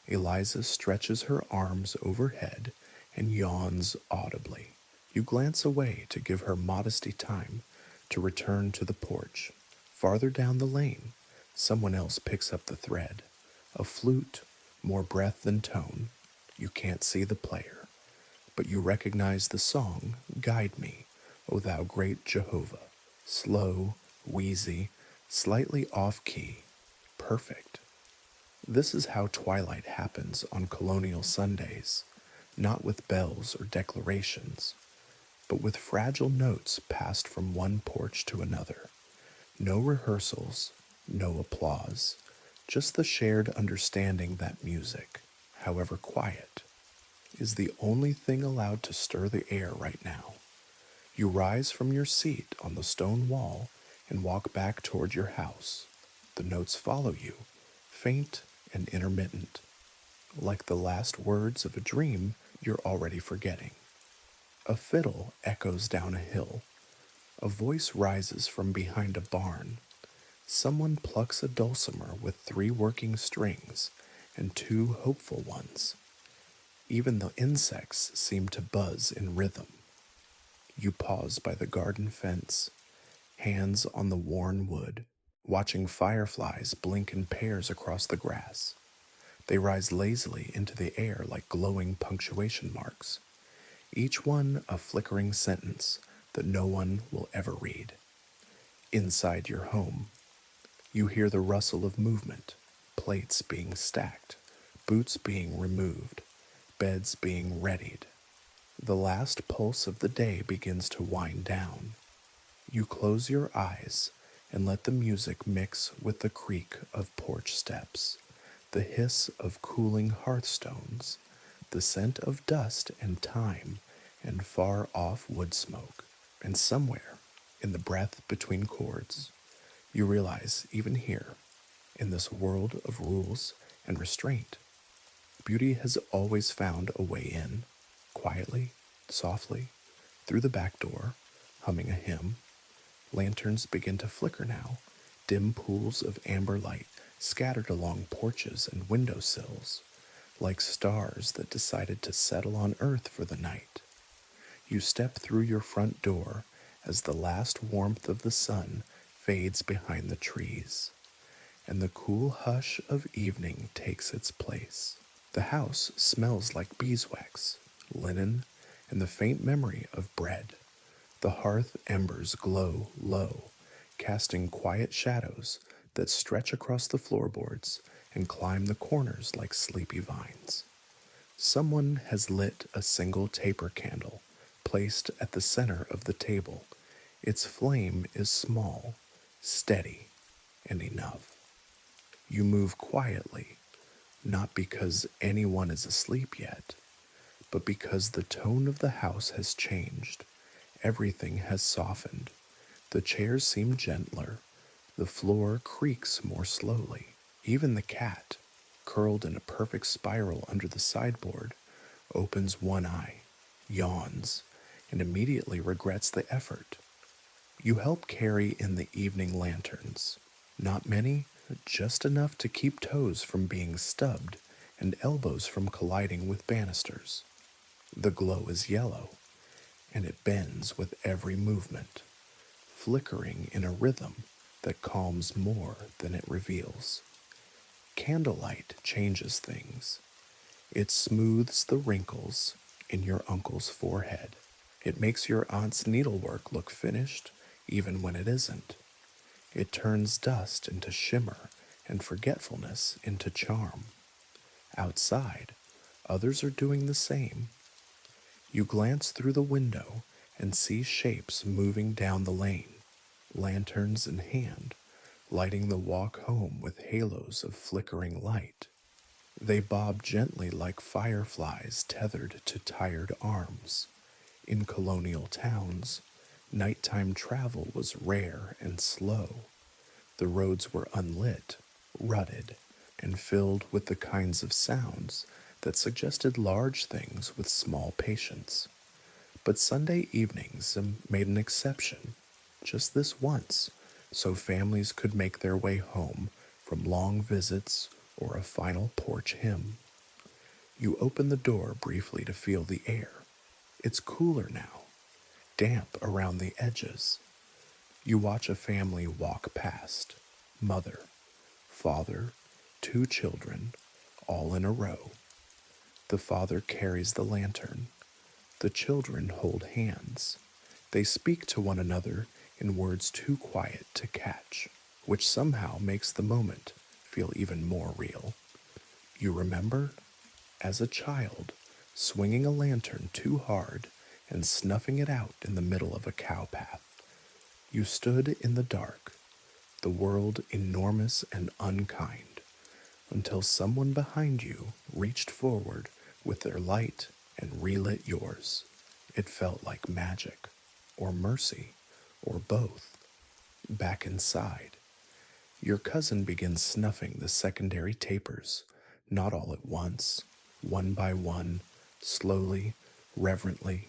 Eliza stretches her arms overhead and yawns audibly. You glance away to give her modesty time to return to the porch. Farther down the lane, someone else picks up the thread. A flute, more breath than tone. You can't see the player, but you recognize the song, Guide Me, O Thou Great Jehovah. Slow, wheezy, slightly off-key. Perfect. This is how twilight happens on colonial Sundays, not with bells or declarations, but with fragile notes passed from one porch to another. No rehearsals, no applause, just the shared understanding that music, however quiet, is the only thing allowed to stir the air right now. You rise from your seat on the stone wall and walk back toward your house. The notes follow you, faint and intermittent, like the last words of a dream you're already forgetting. A fiddle echoes down a hill. A voice rises from behind a barn. Someone plucks a dulcimer with 3 working strings and 2 hopeful ones. Even the insects seem to buzz in rhythm. You pause by the garden fence, hands on the worn wood, watching fireflies blink in pairs across the grass. They rise lazily into the air like glowing punctuation marks, each one a flickering sentence that no one will ever read. Inside your home, you hear the rustle of movement, plates being stacked, boots being removed, beds being readied. The last pulse of the day begins to wind down. You close your eyes and let the music mix with the creak of porch steps, the hiss of cooling hearthstones, the scent of dust and thyme and far-off wood smoke. And somewhere, in the breath between chords, you realize even here, in this world of rules and restraint, beauty has always found a way in, quietly, softly, through the back door, humming a hymn. Lanterns begin to flicker now, dim pools of amber light scattered along porches and windowsills, like stars that decided to settle on Earth for the night. You step through your front door as the last warmth of the sun fades behind the trees, and the cool hush of evening takes its place. The house smells like beeswax, linen, and the faint memory of bread. The hearth embers glow low, casting quiet shadows that stretch across the floorboards and climb the corners like sleepy vines. Someone has lit a single taper candle, placed at the center of the table. Its flame is small, steady, and enough. You move quietly, not because anyone is asleep yet, but because the tone of the house has changed. Everything has softened. The chairs seem gentler. The floor creaks more slowly. Even the cat, curled in a perfect spiral under the sideboard, opens one eye, yawns, and immediately regrets the effort. You help carry in the evening lanterns. Not many, just enough to keep toes from being stubbed and elbows from colliding with banisters. The glow is yellow, and it bends with every movement, flickering in a rhythm that calms more than it reveals. Candlelight changes things. It smooths the wrinkles in your uncle's forehead. It makes your aunt's needlework look finished even when it isn't. It turns dust into shimmer and forgetfulness into charm. Outside, others are doing the same. You glance through the window and see shapes moving down the lane, lanterns in hand, lighting the walk home with halos of flickering light. They bob gently like fireflies tethered to tired arms. In colonial towns, nighttime travel was rare and slow. The roads were unlit, rutted, and filled with the kinds of sounds that suggested large things with small patience. But Sunday evenings made an exception, just this once, so families could make their way home from long visits or a final porch hymn. You open the door briefly to feel the air. It's cooler now, damp around the edges. You watch a family walk past, mother, father, two children, all in a row. The father carries the lantern. The children hold hands. They speak to one another in words too quiet to catch, which somehow makes the moment feel even more real. You remember, as a child, swinging a lantern too hard and snuffing it out in the middle of a cow path. You stood in the dark, the world enormous and unkind, until someone behind you reached forward with their light and relit yours. It felt like magic, or mercy, or both. Back inside, your cousin begins snuffing the secondary tapers, not all at once, one by one, slowly, reverently.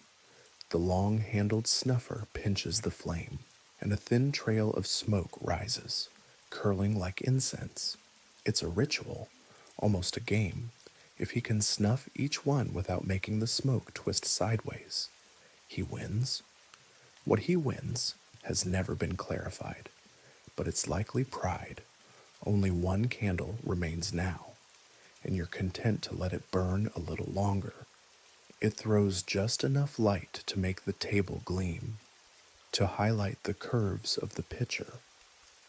The long-handled snuffer pinches the flame, and a thin trail of smoke rises, curling like incense. It's a ritual, almost a game. If he can snuff each one without making the smoke twist sideways, he wins. What he wins has never been clarified, but it's likely pride. Only one candle remains now, and you're content to let it burn a little longer. It throws just enough light to make the table gleam, to highlight the curves of the pitcher,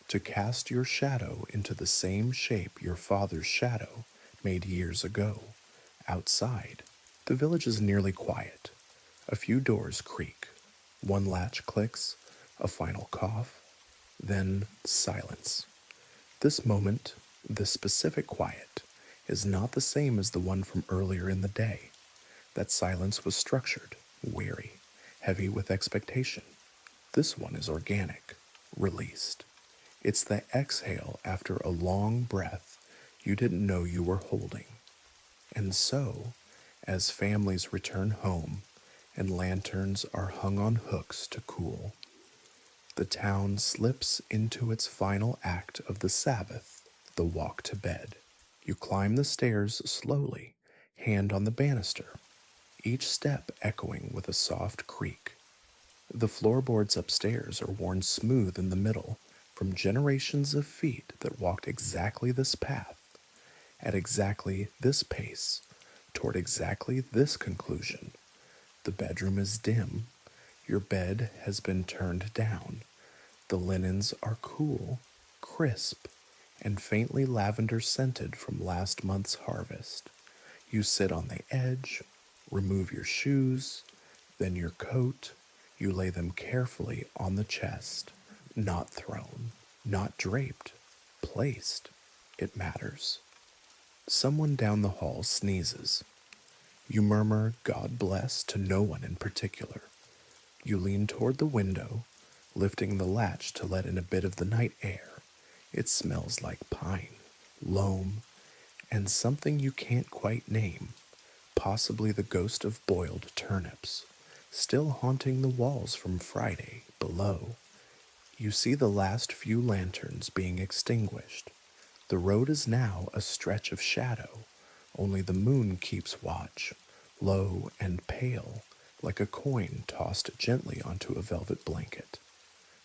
to cast your shadow into the same shape your father's shadow made years ago. Outside, the village is nearly quiet. A few doors creak. One latch clicks, a final cough, then silence. This moment, this specific quiet, is not the same as the one from earlier in the day. That silence was structured, weary, heavy with expectation. This one is organic, released. It's the exhale after a long breath you didn't know you were holding. And so, as families return home and lanterns are hung on hooks to cool, the town slips into its final act of the Sabbath, the walk to bed. You climb the stairs slowly, hand on the banister, each step echoing with a soft creak. The floorboards upstairs are worn smooth in the middle from generations of feet that walked exactly this path, at exactly this pace, toward exactly this conclusion. The bedroom is dim. Your bed has been turned down. The linens are cool, crisp, and faintly lavender scented from last month's harvest. You sit on the edge, remove your shoes, then your coat. You lay them carefully on the chest, not thrown, not draped, placed. It matters. Someone down the hall sneezes. You murmur, "God bless," to no one in particular. You lean toward the window, lifting the latch to let in a bit of the night air. It smells like pine, loam, and something you can't quite name, possibly the ghost of boiled turnips, still haunting the walls from Friday below. You see the last few lanterns being extinguished. The road is now a stretch of shadow. Only the moon keeps watch, low and pale, like a coin tossed gently onto a velvet blanket.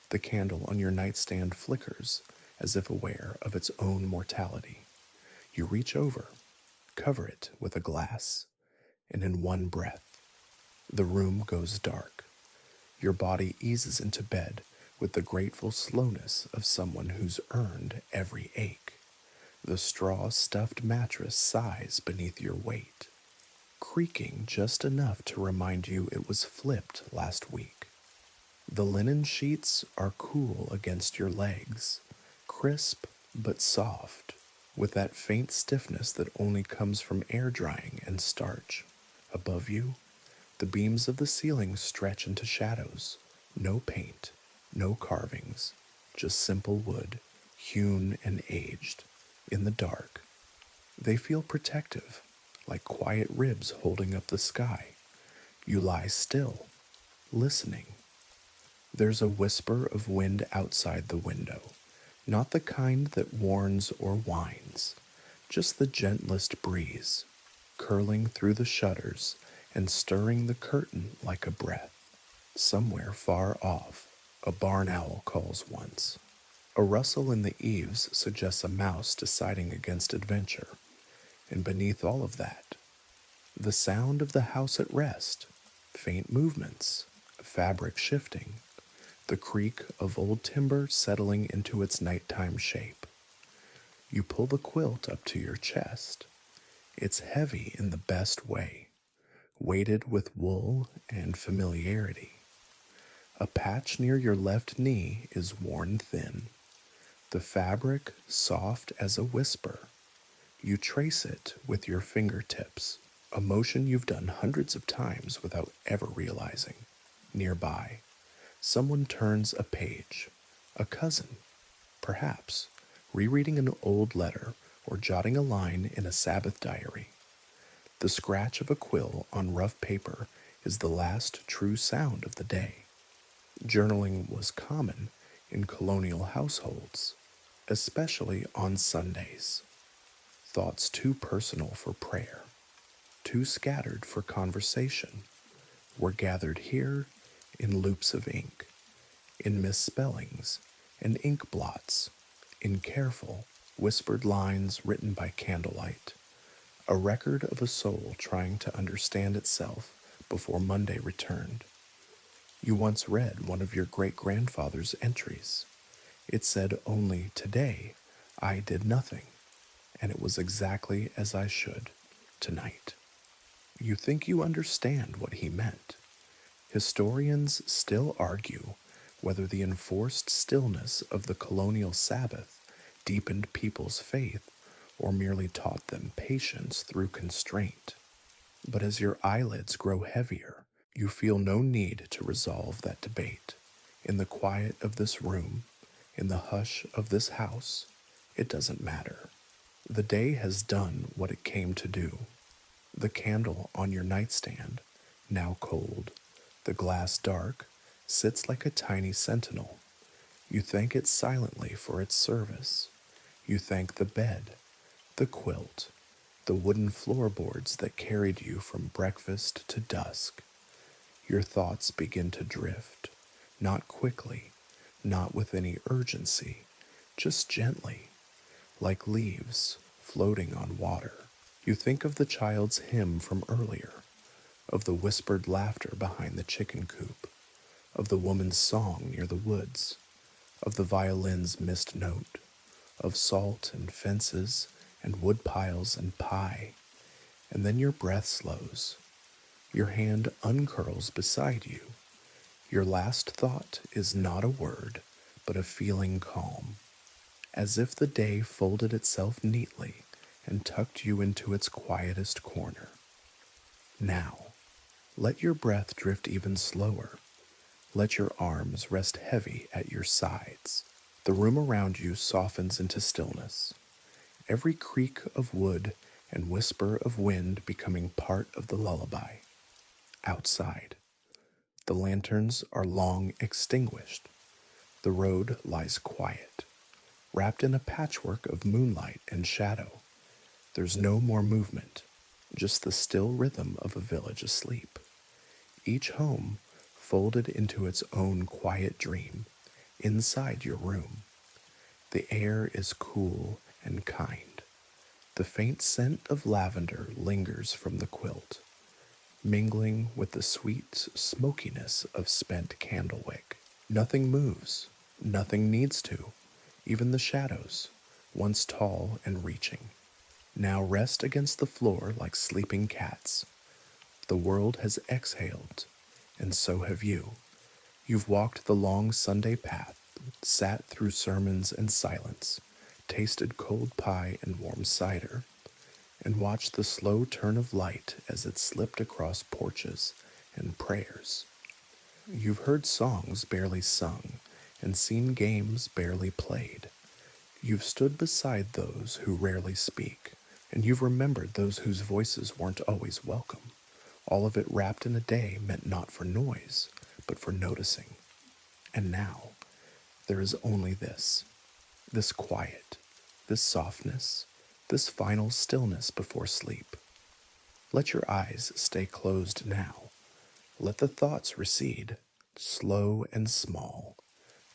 The candle on your nightstand flickers, as if aware of its own mortality. You reach over, cover it with a glass, and in one breath, the room goes dark. Your body eases into bed with the grateful slowness of someone who's earned every ache. The straw-stuffed mattress sighs beneath your weight, creaking just enough to remind you it was flipped last week. The linen sheets are cool against your legs, crisp but soft, with that faint stiffness that only comes from air drying and starch. Above you, the beams of the ceiling stretch into shadows. No paint, no carvings, just simple wood, hewn and aged. In the dark, they feel protective, like quiet ribs holding up the sky. You lie still, listening. There's a whisper of wind outside the window, not the kind that warns or whines, just the gentlest breeze, curling through the shutters and stirring the curtain like a breath. Somewhere far off, a barn owl calls once. A rustle in the eaves suggests a mouse deciding against adventure, and beneath all of that, the sound of the house at rest, faint movements, fabric shifting, the creak of old timber settling into its nighttime shape. You pull the quilt up to your chest. It's heavy in the best way, weighted with wool and familiarity. A patch near your left knee is worn thin, the fabric soft as a whisper. You trace it with your fingertips, a motion you've done hundreds of times without ever realizing. Nearby, someone turns a page, a cousin, perhaps, rereading an old letter or jotting a line in a Sabbath diary. The scratch of a quill on rough paper is the last true sound of the day. Journaling was common in colonial households, especially on Sundays. Thoughts too personal for prayer, too scattered for conversation, were gathered here in loops of ink, in misspellings and ink blots, in careful, whispered lines written by candlelight, a record of a soul trying to understand itself before Monday returned. You once read one of your great-grandfather's entries. It said only, "Today I did nothing, and it was exactly as I should tonight." You think you understand what he meant. Historians still argue whether the enforced stillness of the colonial Sabbath deepened people's faith or merely taught them patience through constraint. But as your eyelids grow heavier, you feel no need to resolve that debate. In the quiet of this room, in the hush of this house, it doesn't matter. The day has done what it came to do. The candle on your nightstand, now cold, the glass dark, sits like a tiny sentinel. You thank it silently for its service. You thank the bed, the quilt, the wooden floorboards that carried you from breakfast to dusk. Your thoughts begin to drift, not quickly, not with any urgency, just gently, like leaves floating on water. You think of the child's hymn from earlier, of the whispered laughter behind the chicken coop, of the woman's song near the woods, of the violin's missed note, of salt and fences and wood piles and pie. And then your breath slows. Your hand uncurls beside you. Your last thought is not a word, but a feeling calm, as if the day folded itself neatly and tucked you into its quietest corner. Now, let your breath drift even slower. Let your arms rest heavy at your sides. The room around you softens into stillness, every creak of wood and whisper of wind becoming part of the lullaby. Outside, the lanterns are long extinguished. The road lies quiet, wrapped in a patchwork of moonlight and shadow. There's no more movement, just the still rhythm of a village asleep. Each home folded into its own quiet dream inside your room. The air is cool and kind. The faint scent of lavender lingers from the quilt, mingling with the sweet smokiness of spent candlewick. Nothing moves, nothing needs to, even the shadows, once tall and reaching, now rest against the floor like sleeping cats. The world has exhaled, and so have you. You've walked the long Sunday path, sat through sermons and silence, tasted cold pie and warm cider, and watched the slow turn of light as it slipped across porches and prayers. You've heard songs barely sung and seen games barely played. You've stood beside those who rarely speak, and you've remembered those whose voices weren't always welcome. All of it wrapped in a day meant not for noise, but for noticing. And now, there is only this quiet, this softness, this final stillness before sleep. Let your eyes stay closed now. Let the thoughts recede, slow and small,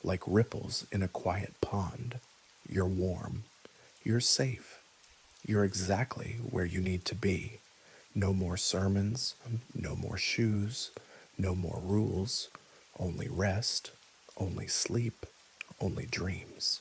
like ripples in a quiet pond. You're warm. You're safe. You're exactly where you need to be. No more sermons, no more shoes, no more rules, only rest, only sleep, only dreams.